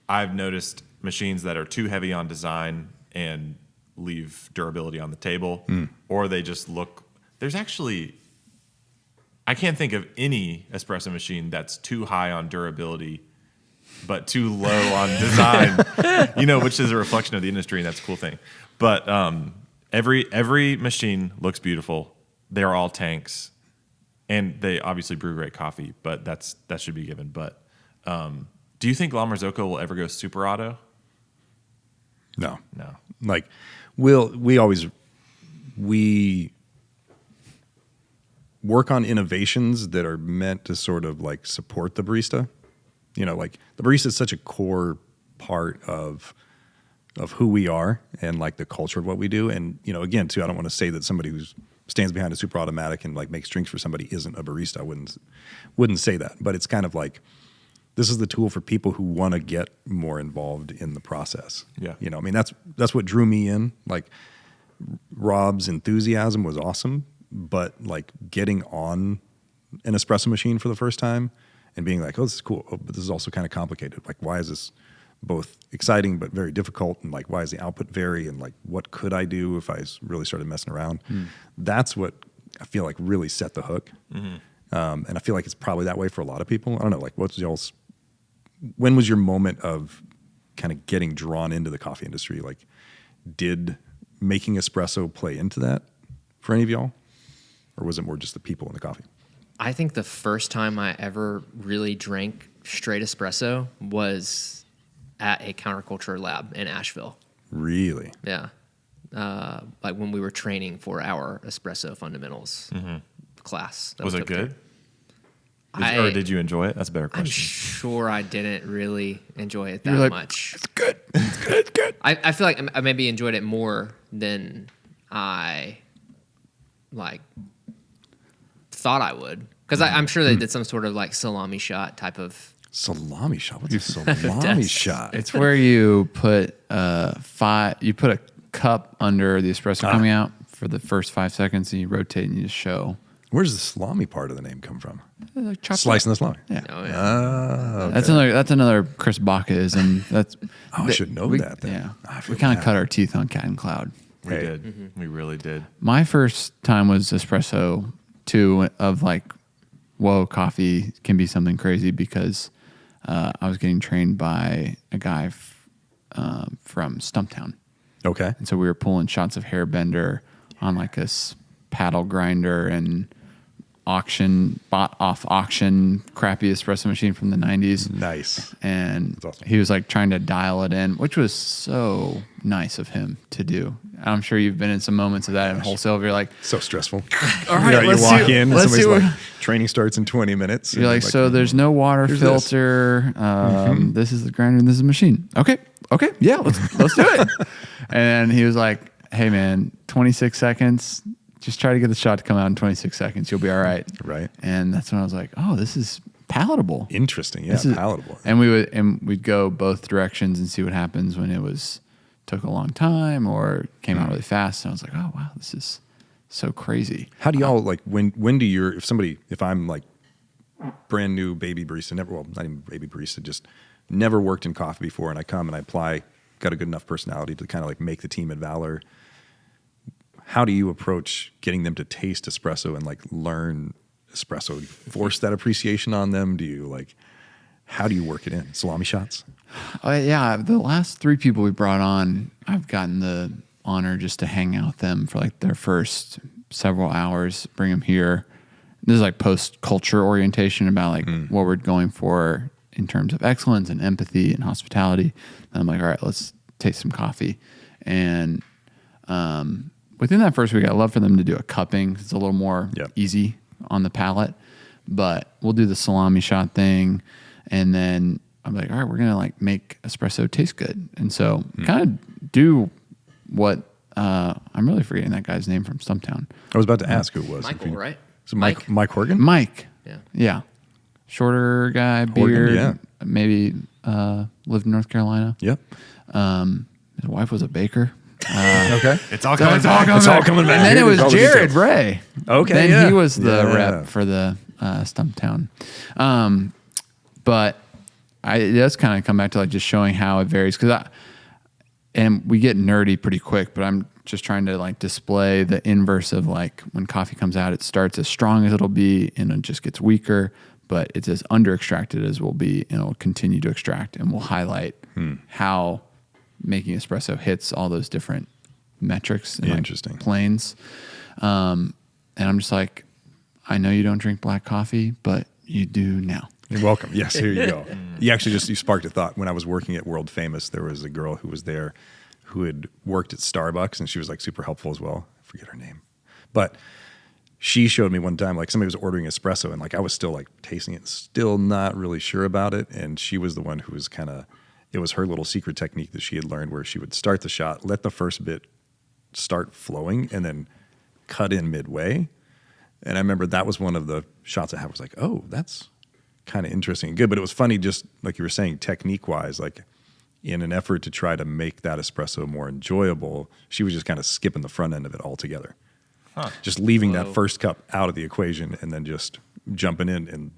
I've noticed machines that are too heavy on design and leave durability on the table, or they just look. There's actually, I can't think of any espresso machine that's too high on durability, but too low on design. You know, which is a reflection of the industry, and that's a cool thing. But every machine looks beautiful. They're all tanks, and they obviously brew great coffee. But that should be given. But do you think La Marzocco will ever go super auto? No. No. Like we work on innovations that are meant to sort of like support the barista. You know, like the barista is such a core part of who we are and like the culture of what we do. And, you know, again, too, I don't want to say that somebody who stands behind a super automatic and like makes drinks for somebody isn't a barista. I wouldn't say that, but it's kind of like, this is the tool for people who want to get more involved in the process. Yeah. You know, I mean, that's what drew me in. Like, Rob's enthusiasm was awesome, but like getting on an espresso machine for the first time and being like, oh, this is cool, but this is also kind of complicated. Like, why is this both exciting but very difficult? And like, why does the output vary? And like, what could I do if I really started messing around? That's what I feel like really set the hook. And I feel like it's probably that way for a lot of people. I don't know, like when was your moment of kind of getting drawn into the coffee industry? Like, did making espresso play into that for any of y'all? Or was it more just the people and the coffee? I think the first time I ever really drank straight espresso was at a counterculture lab in Asheville. Really? Yeah. Like when we were training for our espresso fundamentals class. Was it good? There. Or did you enjoy it? That's a better question. I'm sure I didn't really enjoy it that much. It's good. It's good. I feel like I maybe enjoyed it more than I thought I would. Because I'm sure they did some sort of like salami shot type of. Salami shot? What's a salami shot? It's where you put you put a cup under the espresso coming out for the first 5 seconds, and you rotate and you just show. Where's the salami part of the name come from? Like Slicing the salami. Yeah. Oh, yeah. Okay. That's another Chris Baca-ism. That's I should know that then. Yeah. I feel We kind of bad. cut our teeth on Cat and Cloud. We Hey. did. We really did. My first time was espresso too, of like, whoa, coffee can be something crazy, because I was getting trained by a guy from Stumptown. Okay. And so we were pulling shots of Hairbender on like a paddle grinder and bought off auction crappy espresso machine from the 90s. Nice. And That's awesome. he was like trying to dial it in, which was so nice of him to do. I'm sure you've been in some moments of that in wholesale where you're like, So stressful. all right, you let's walk see- in and let's somebody's see like, what- training starts in 20 minutes. you're like, so there's no water here's this. filter. This is the grinder and this is the machine. Okay. Yeah, let's do it. And he was like, hey man, 26 seconds. Just try to get the shot to come out in 26 seconds. You'll be all right. Right. And that's when I was like, oh, this is palatable. Interesting. Yeah, This is- palatable. And we'd go both directions and see what happens when it took a long time or came out really fast. And I was like, oh wow, this is so crazy. How do y'all like when do if I'm like brand new baby barista, not even baby barista, just never worked in coffee before, and I come and I apply, got a good enough personality to kind of like make the team at Valor. How do you approach getting them to taste espresso and like learn espresso? Do you force that appreciation on them? Do you how do you work it in? Salami shots? Yeah, the last 3 people we brought on, I've gotten the honor just to hang out with them for like their first several hours, bring them here. This is like post-culture orientation about like what we're going for in terms of excellence and empathy and hospitality. And I'm like, all right, let's taste some coffee. And within that first week, I'd love for them to do a cupping. It's a little more easy on the palate. But we'll do the salami shot thing. And then I'm like, all right, we're going to like make espresso taste good. And so kind of do what I'm really forgetting that guy's name from Stumptown. I was about to ask who it was. Michael, right? So Mike Horgan? Mike. Yeah. Yeah. Shorter guy, Horgan, beard, yeah. maybe lived in North Carolina. Yep. His wife was a baker. Okay. It's all coming back. It's all coming back. And then it was All the Jared details. Ray. Okay, Then yeah. he was the Yeah. rep for the Stumptown. But it does kind of come back to like just showing how it varies, and we get nerdy pretty quick, but I'm just trying to like display the inverse of like when coffee comes out, it starts as strong as it'll be and it just gets weaker, but it's as under extracted as will be, and it'll continue to extract, and we'll highlight how making espresso hits all those different metrics and Interesting. like planes. And I'm just like, I know you don't drink black coffee, but you do now. You're welcome. Yes, here you go. You actually you sparked a thought. When I was working at World Famous, there was a girl who was there who had worked at Starbucks, and she was like super helpful as well. I forget her name. But she showed me one time, like somebody was ordering espresso, and like I was still like tasting it, still not really sure about it. And she was the one who was it was her little secret technique that she had learned, where she would start the shot, let the first bit start flowing, and then cut in midway. And I remember that was one of the shots I had. Was like, oh, that's kind of interesting and good. But it was funny, just like you were saying, technique wise, like in an effort to try to make that espresso more enjoyable, she was just kind of skipping the front end of it altogether. Just leaving that first cup out of the equation and then just jumping in. And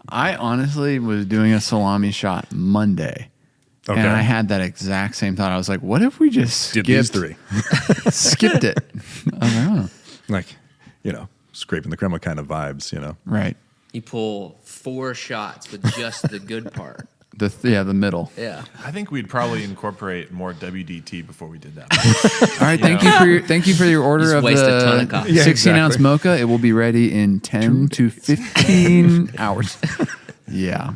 I honestly was doing a salami shot Monday. Okay. And I had that exact same thought. I was like, what if we just did these 3. skipped it? I was like, oh. Like, scraping the crema kind of vibes, you know. Right. You pull 4 shots with just the good part. The middle. Yeah. I think we'd probably incorporate more WDT before we did that. All right, thank you for your order Just of waste a ton the of coffee. 16-ounce mocha. It will be ready in 10 to 15 hours. Yeah.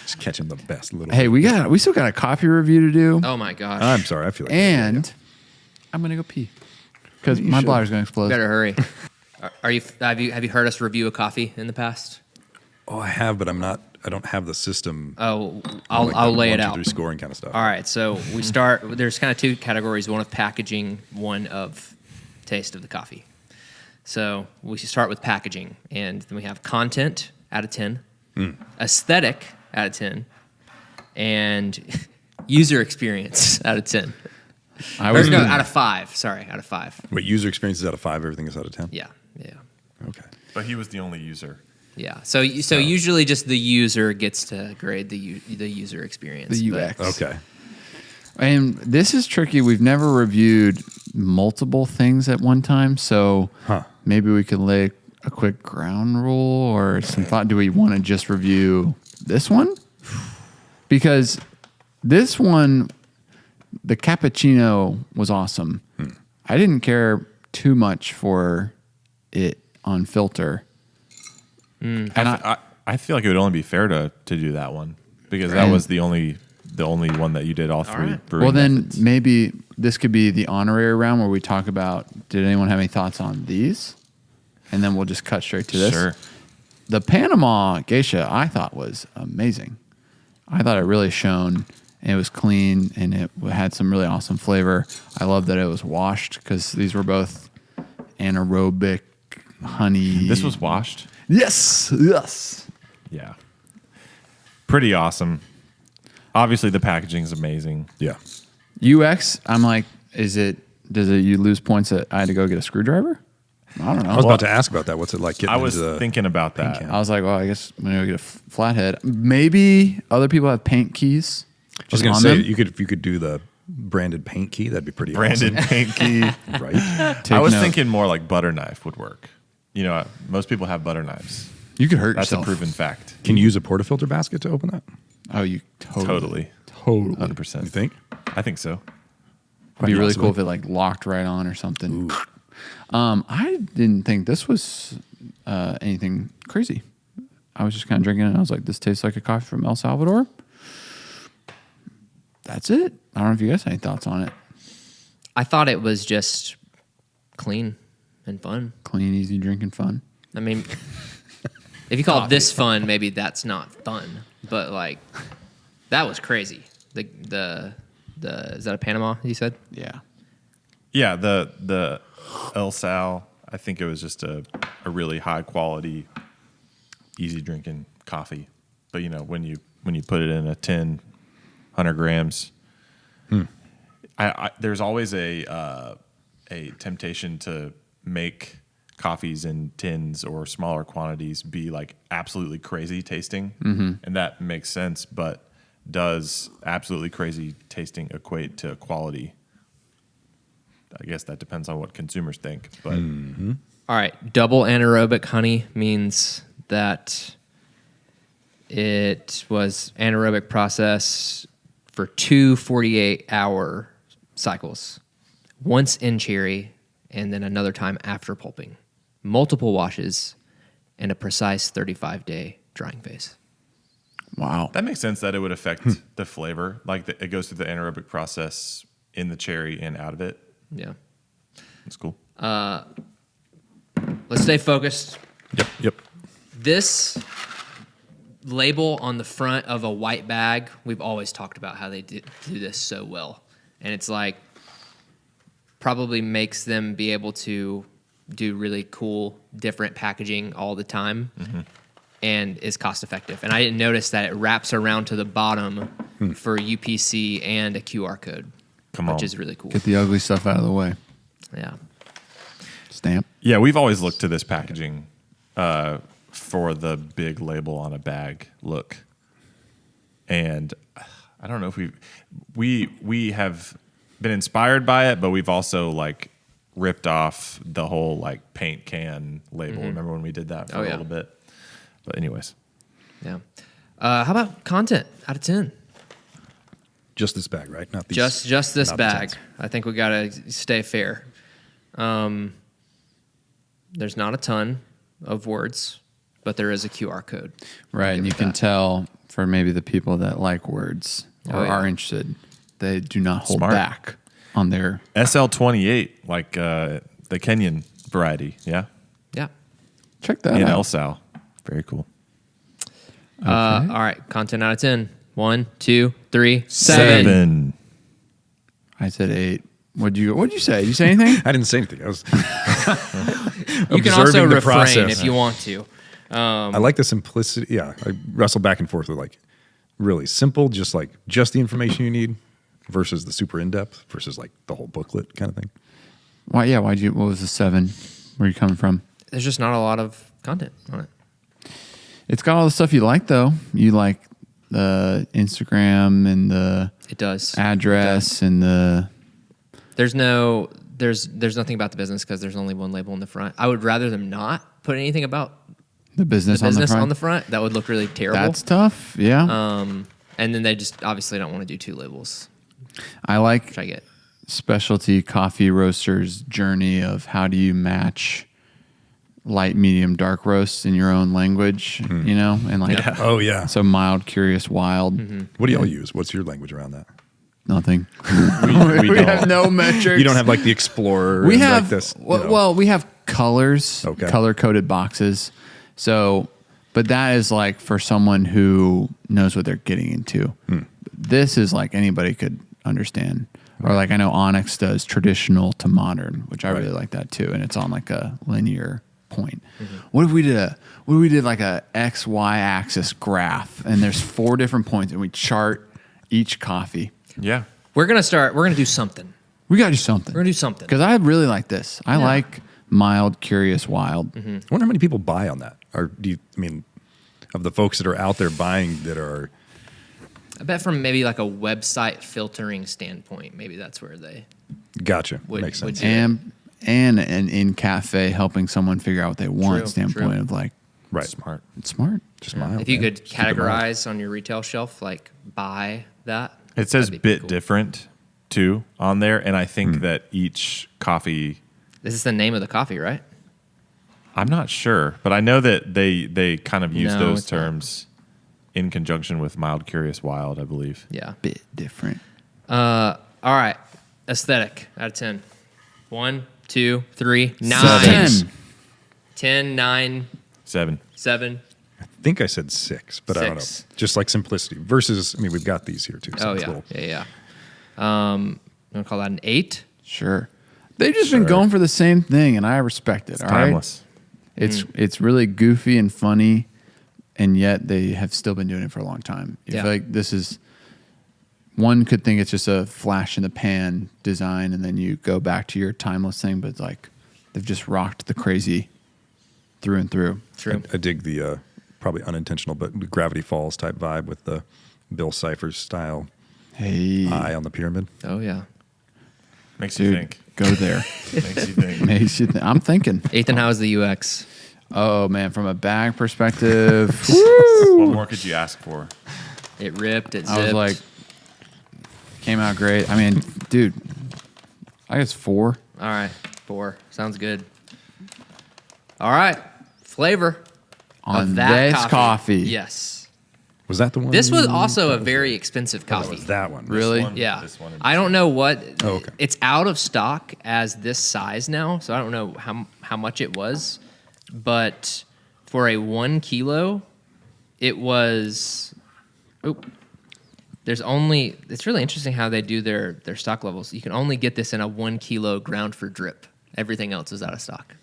Just catching the best little. Hey, we still got a coffee review to do, Oh my gosh. I'm sorry. I feel like. and I'm gonna go pee because my bladder's gonna explode. Better hurry. Have you heard us review a coffee in the past? Oh, I have, but I'm not. I don't have the system. Oh, like I'll the lay 1, it 2, out. 3 scoring kind of stuff. All right, so we start. There's kind of 2 categories: one of packaging, one of taste of the coffee. So we should start with packaging, and then we have content out of 10, aesthetic out of 10, and user experience out of 10. Out of 5. Sorry, out of 5. Wait, user experience is out of 5. Everything is out of 10. Yeah. Okay. But he was the only user. Yeah. So usually just the user gets to grade the user experience. The but- UX. Okay. And this is tricky. We've never reviewed multiple things at one time, so maybe we could lay a quick ground rule or some thought. Do we want to just review this one? Because this one, the cappuccino was awesome. I didn't care too much for it on filter. And I feel like it would only be fair to do that one because that was the only one that you did all 3 right. brewing well, then methods. maybe this could be the honorary round where we talk about, did anyone have any thoughts on these? And then we'll just cut straight to this. Sure. The Panama geisha I thought was amazing. I thought it really shone. And it was clean and it had some really awesome flavor. I love that it was washed because these were both anaerobic honey. This was washed. Yes. Yeah. Pretty awesome. Obviously, the packaging is amazing. Yeah. UX, I'm like, does it you lose points that I had to go get a screwdriver? I don't know. I was about to ask about that. What's it like getting I was into the thinking about that. can. I was like, well, I guess I'm going to go get a flathead. Maybe other people have paint keys. I was just going to on say, them. if you could do the branded paint key, that'd be pretty Branded paint key. awesome. Right? Take I was note. thinking more like butter knife would work. You know, most people have butter knives. You could hurt That's yourself. a proven fact. Can you use a portafilter basket to open that? Oh, you totally. Totally. You 100%. think? I think so. It'd be really possibly. cool if it like locked right on or something. I didn't think this was anything crazy. I was just kind of drinking it and I was like, this tastes like a coffee from El Salvador. That's it. I don't know if you guys have any thoughts on it. I thought it was just clean and fun. Clean, easy drinking fun. I mean, if you call it this fun, maybe that's not fun. But like, that was crazy. The is that a Panama? You said? Yeah. Yeah, the El Sal, I think it was just a really high quality, easy drinking coffee. But you know, when you put it in a tin, 100 grams, there's always a temptation to make coffees in tins or smaller quantities be like absolutely crazy tasting, and that makes sense. But does absolutely crazy tasting equate to quality? I guess that depends on what consumers think. But All right. Double anaerobic honey means that it was anaerobic process for 2 48-hour cycles, once in cherry and then another time after pulping, multiple washes, and a precise 35-day drying phase. Wow. that makes sense that it would affect the flavor. Like it goes through the anaerobic process in the cherry and out of it. Yeah. That's cool. Let's stay focused. Yep. This label on the front of a white bag, we've always talked about how they do this so well. And it's like probably makes them be able to do really cool, different packaging all the time and is cost effective. And I didn't notice that it wraps around to the bottom for UPC and a QR code, Come on. which is really cool. Get the ugly stuff out of the way. Yeah. Stamp. Yeah, we've always looked to this packaging for the big label on a bag look, and I don't know if we have been inspired by it, but we've also like ripped off the whole like paint can label. Remember when we did that for a little bit? But anyways. Yeah. How about content out of 10? Just this bag, right? Not these. Just this not the bag. 10s. I think we got to stay fair. There's not a ton of words, but there is a QR code. Right, and you can tell for maybe the people that like words or are interested, they do not hold Smart. back on their SL28, like the Kenyan variety. Yeah. Yeah. check that In out. El Sal. Very cool. All right. Content out of 10. 1, 2, 3, 7. 7. I said 8. What'd you say? Did you say anything? I didn't say anything. I was You can also observing the refrain process. if you want to. I like the simplicity. Yeah, I wrestle back and forth with like really simple, just the information you need, versus the super in depth, versus like the whole booklet kind of thing. Why? Yeah. What was the 7? Where are you coming from? There's just not a lot of content on it. It's got all the stuff you like, though. You like the Instagram and the It does. address and the. There's nothing about the business because there's only one label in the front. I would rather them not put anything about The business, the business on the front. That would look really terrible. That's tough. Yeah. And then they just obviously don't want to do 2 labels, I like which I get. specialty coffee roasters' journey of how do you match light, medium, dark roasts in your own language, you know? And like, Oh yeah. so mild, curious, wild, What do y'all use? What's your language around that? nothing. We don't. have no metrics. You don't have like the Explorer. We and have like this. well, we have colors, Okay. color coded boxes. So, but that is like for someone who knows what they're getting into. This is like anybody could understand. Or like I know Onyx does traditional to modern, which I really like that too, and it's on like a linear point. What if we did like a XY axis graph, and there's 4 different points, and we chart each coffee. Yeah. We're gonna do something. We gotta do something. We're gonna do something. Because I really like this. I like mild, curious, wild. I wonder how many people buy on that. Or of the folks that are out there buying that are. I bet from maybe like a website filtering standpoint, maybe that's where they Gotcha. Would- Makes would sense. do And an in cafe helping someone figure out what they want True, standpoint true. of like, Right. Smart. it's smart. Just mild. If you man. could Just keep it mild. categorize on your retail shelf, like buy that. It says that'd be bit cool. different too on there, and I think that each coffee. This is the name of the coffee, right? I'm not sure, but I know that they kind of use No, those it's not. terms in conjunction with mild, curious, wild. I believe. Yeah. Bit different. All right. Aesthetic out of 10. 1, 2, 3, 9. 10. 10, 9, 7. 7. I think I said 6, but I don't know. 6. Just like simplicity versus. We've got these here too. So Oh, it's yeah. little- Yeah. I'm going to call that an 8. Sure. They've just been going for the same thing, and I respect it. It's all right? timeless. It's really goofy and funny, and yet they have still been doing it for a long time. I Yeah. feel like this is one could think it's just a flash in the pan design, and then you go back to your timeless thing, but it's like they've just rocked the crazy through and through. True. I dig the probably unintentional, but Gravity Falls type vibe with the Bill Cipher's style Hey, eye on the pyramid. Oh, yeah. Makes you dude, think. go there. Makes you think. Makes you I'm thinking. Ethan, how is the UX? Oh man, from a bag perspective, What more could you ask for? It ripped. It zipped. I was like, came out great. I mean, dude, I guess 4. All right. 4. Sounds good. All right. Flavor On of that this coffee. Yes. Was that the one? This was also a very expensive That coffee. was that one. Really? one. Yeah. This one and I don't know what. Oh, okay. It's out of stock as this size now, so I don't know how much it was. But for a 1 kilo, it was. Oh, there's only. It's really interesting how they do their stock levels. You can only get this in a 1 kilo ground for drip. Everything else is out of stock,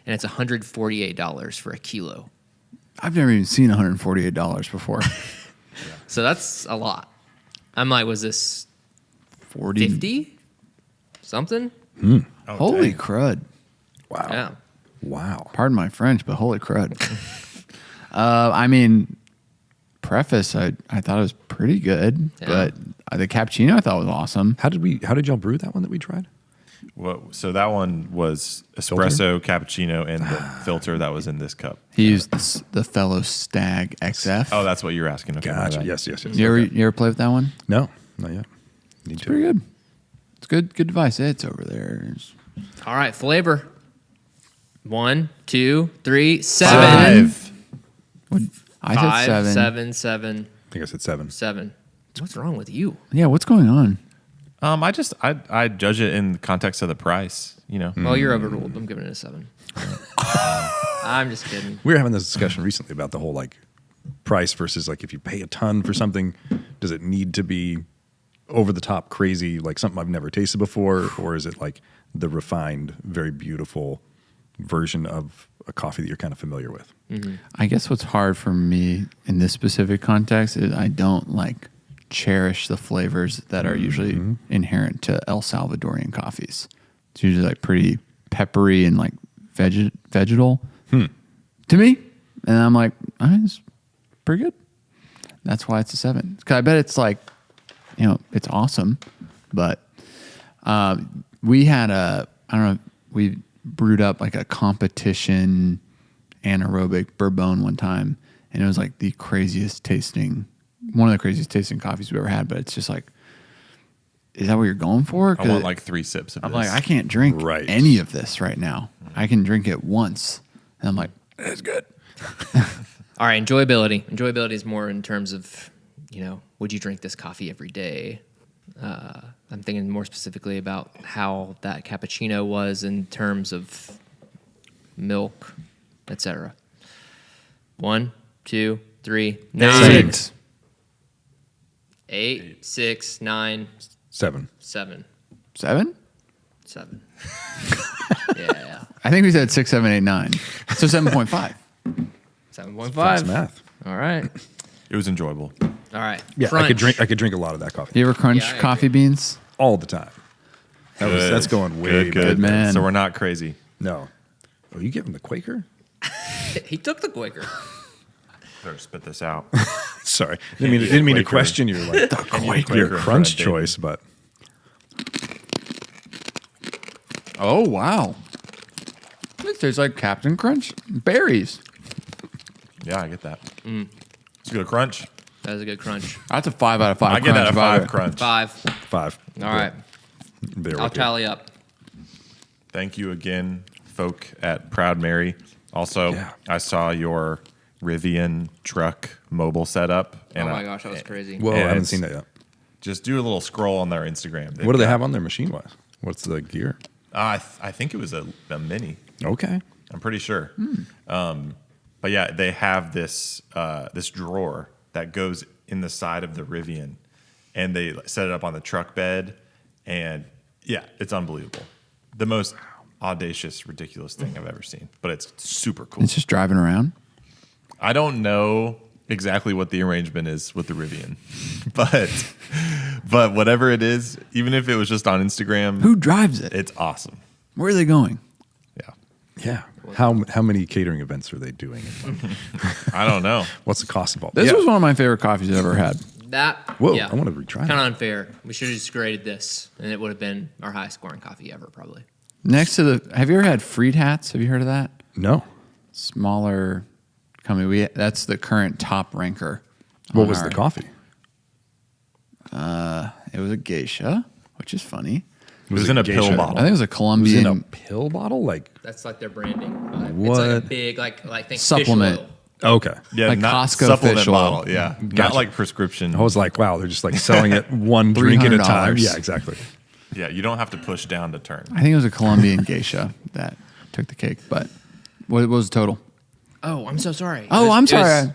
and it's $148 for a kilo. I've never even seen $148 before. So that's a lot. I'm like, was this 40. 50 something? Oh, Holy dang. crud. Wow. Yeah. Wow. Pardon my French, but holy crud. I mean, preface, I thought it was pretty good, Yeah. but the cappuccino I thought was awesome. How did y'all brew that one that we tried? So that one was espresso, cappuccino, and the filter that was in this cup. He used the fellow Stag XF. Oh, that's what you're asking. Okay, Gotcha. my bad. Yes. You ever play with that one? No, not yet. Need to. Pretty good. It's good device. It's over there. All right, flavor. 1, 2, 3, 7. 5. I said 7. 7. I think I said 7. 7. What's wrong with you? Yeah, what's going on? I judge it in the context of the price. Well, you're overruled. I'm giving it a 7. I'm just kidding. We were having this discussion recently about the whole like price versus like if you pay a ton for something, does it need to be over the top crazy, like something I've never tasted before, or is it like the refined, very beautiful version of a coffee that you're kind of familiar with? Mm-hmm. I guess what's hard for me in this specific context is I don't like cherish the flavors that are usually inherent to El Salvadorian coffees. It's usually like pretty peppery and like vegetal to me. And I'm like, it's pretty good. That's why it's a 7. 'Cause I bet it's like, it's awesome. But we had we brewed up like a competition anaerobic bourbon one time. And it was like one of the craziest tasting coffees we've ever had. But it's just like, is that what you're going for? I want like 3 sips of I'm this. like, I can't drink any of this right now. I can drink it once. And I'm like, it's good. All right, enjoyability. Enjoyability is more in terms of, would you drink this coffee every day? I'm thinking more specifically about how that cappuccino was in terms of milk, etc. 1, 2, 3, 9. 8, 6, 9, 7. 7. 7? 7. Yeah. I think we said 6, 7, 8, 9. So 7.5. 7.5. Fast math. All right. It was enjoyable. All right. Yeah, Crunch. I could drink a lot of that coffee You ever crunch Yeah, I coffee beans? all the time. That's going way Good, back. man. So we're not crazy. No. Oh, you giving the Quaker? He took the Quaker. Better spit this out. Sorry, didn't mean to Quaker. question your like Quaker your in front crunch of David. choice, but Oh, wow. This tastes like Captain Crunch berries. Yeah, I get that. It's a good crunch. That was a good crunch. That's a 5 out of 5 I get that a crunch 5 crunch. 5. 5. All right. There I'll with you. tally up. Thank you again, folk at Proud Mary. Also, Yeah. I saw your Rivian truck mobile setup. Oh my gosh, that was crazy. Whoa, I And haven't it's- seen that yet. Just do a little scroll on their Instagram. What do they have on their machine wise? What's the gear? I think it was a mini. Okay. I'm pretty sure. But yeah, they have this this drawer that goes in the side of the Rivian, and they set it up on the truck bed, and yeah, it's unbelievable. The most audacious, ridiculous thing I've ever seen, but it's super cool. It's just driving around. I don't know exactly what the arrangement is with the Rivian, but whatever it is, even if it was just on Instagram, Who drives it? it's awesome. Where are they going? Yeah, Yeah. How many catering events are they doing? I don't know. What's the cost involved? This Yeah. was one of my favorite coffees I've ever had. That. Whoa, yeah. I want to retry Kind of that. unfair. We should have just graded this, and it would have been our highest scoring coffee ever, probably. Next to have you ever had Freed Hats? Have you heard of that? No. Smaller company. That's the current top ranker. What on was our- the coffee? It was a geisha, which is funny. It was in a pill geisha? bottle. I think it was a Was it Colombian. in a pill bottle? Like, That's like their branding. It's What? like a big, like think Supplement. fish oil. okay. Yeah, Like not Costco supplement fish oil. bottle. Yeah, not Gotcha. like prescription. I was like, wow, they're just like selling it one drink at a time. $300. Yeah, exactly. Yeah, you don't have to push down to turn. I think it was a Colombian geisha that took the cake. But what was the total? Oh, I'm so sorry. Oh, I'm sorry.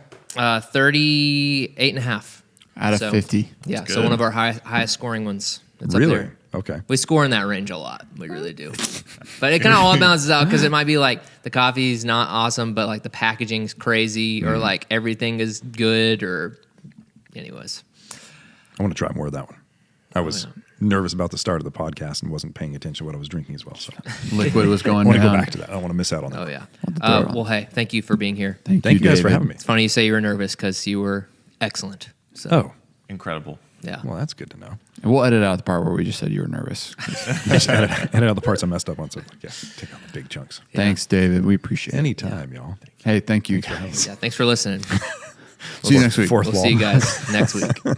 38 and a half. Out of 50. Yeah, That's so good. one of our highest scoring ones. It's Really? up there. Okay. We score in that range a lot. We really do. But it kind of all balances out because it might be like the coffee's not awesome, but like the packaging's crazy or like everything is good or anyways. I want to try more of that one. I was nervous about the start of the podcast and wasn't paying attention to what I was drinking as well. So I Liquid was going want to down. go back to that. I don't want to miss out on that. Oh, yeah. throw it on. Well, hey, thank you for being here. Thank you guys for David. having me. It's funny you say you were nervous because you were excellent. So Oh, Incredible. Yeah. Well, that's good to know. And we'll edit out the part where we just said you were nervous. Just edit out the parts I messed up on. So, yeah, take out the big chunks. Yeah. Thanks, David. We appreciate it. Anytime, y'all. Hey, thank you guys. Yeah. Thanks for listening. See you next week. Fourth We'll wall. see you guys next week.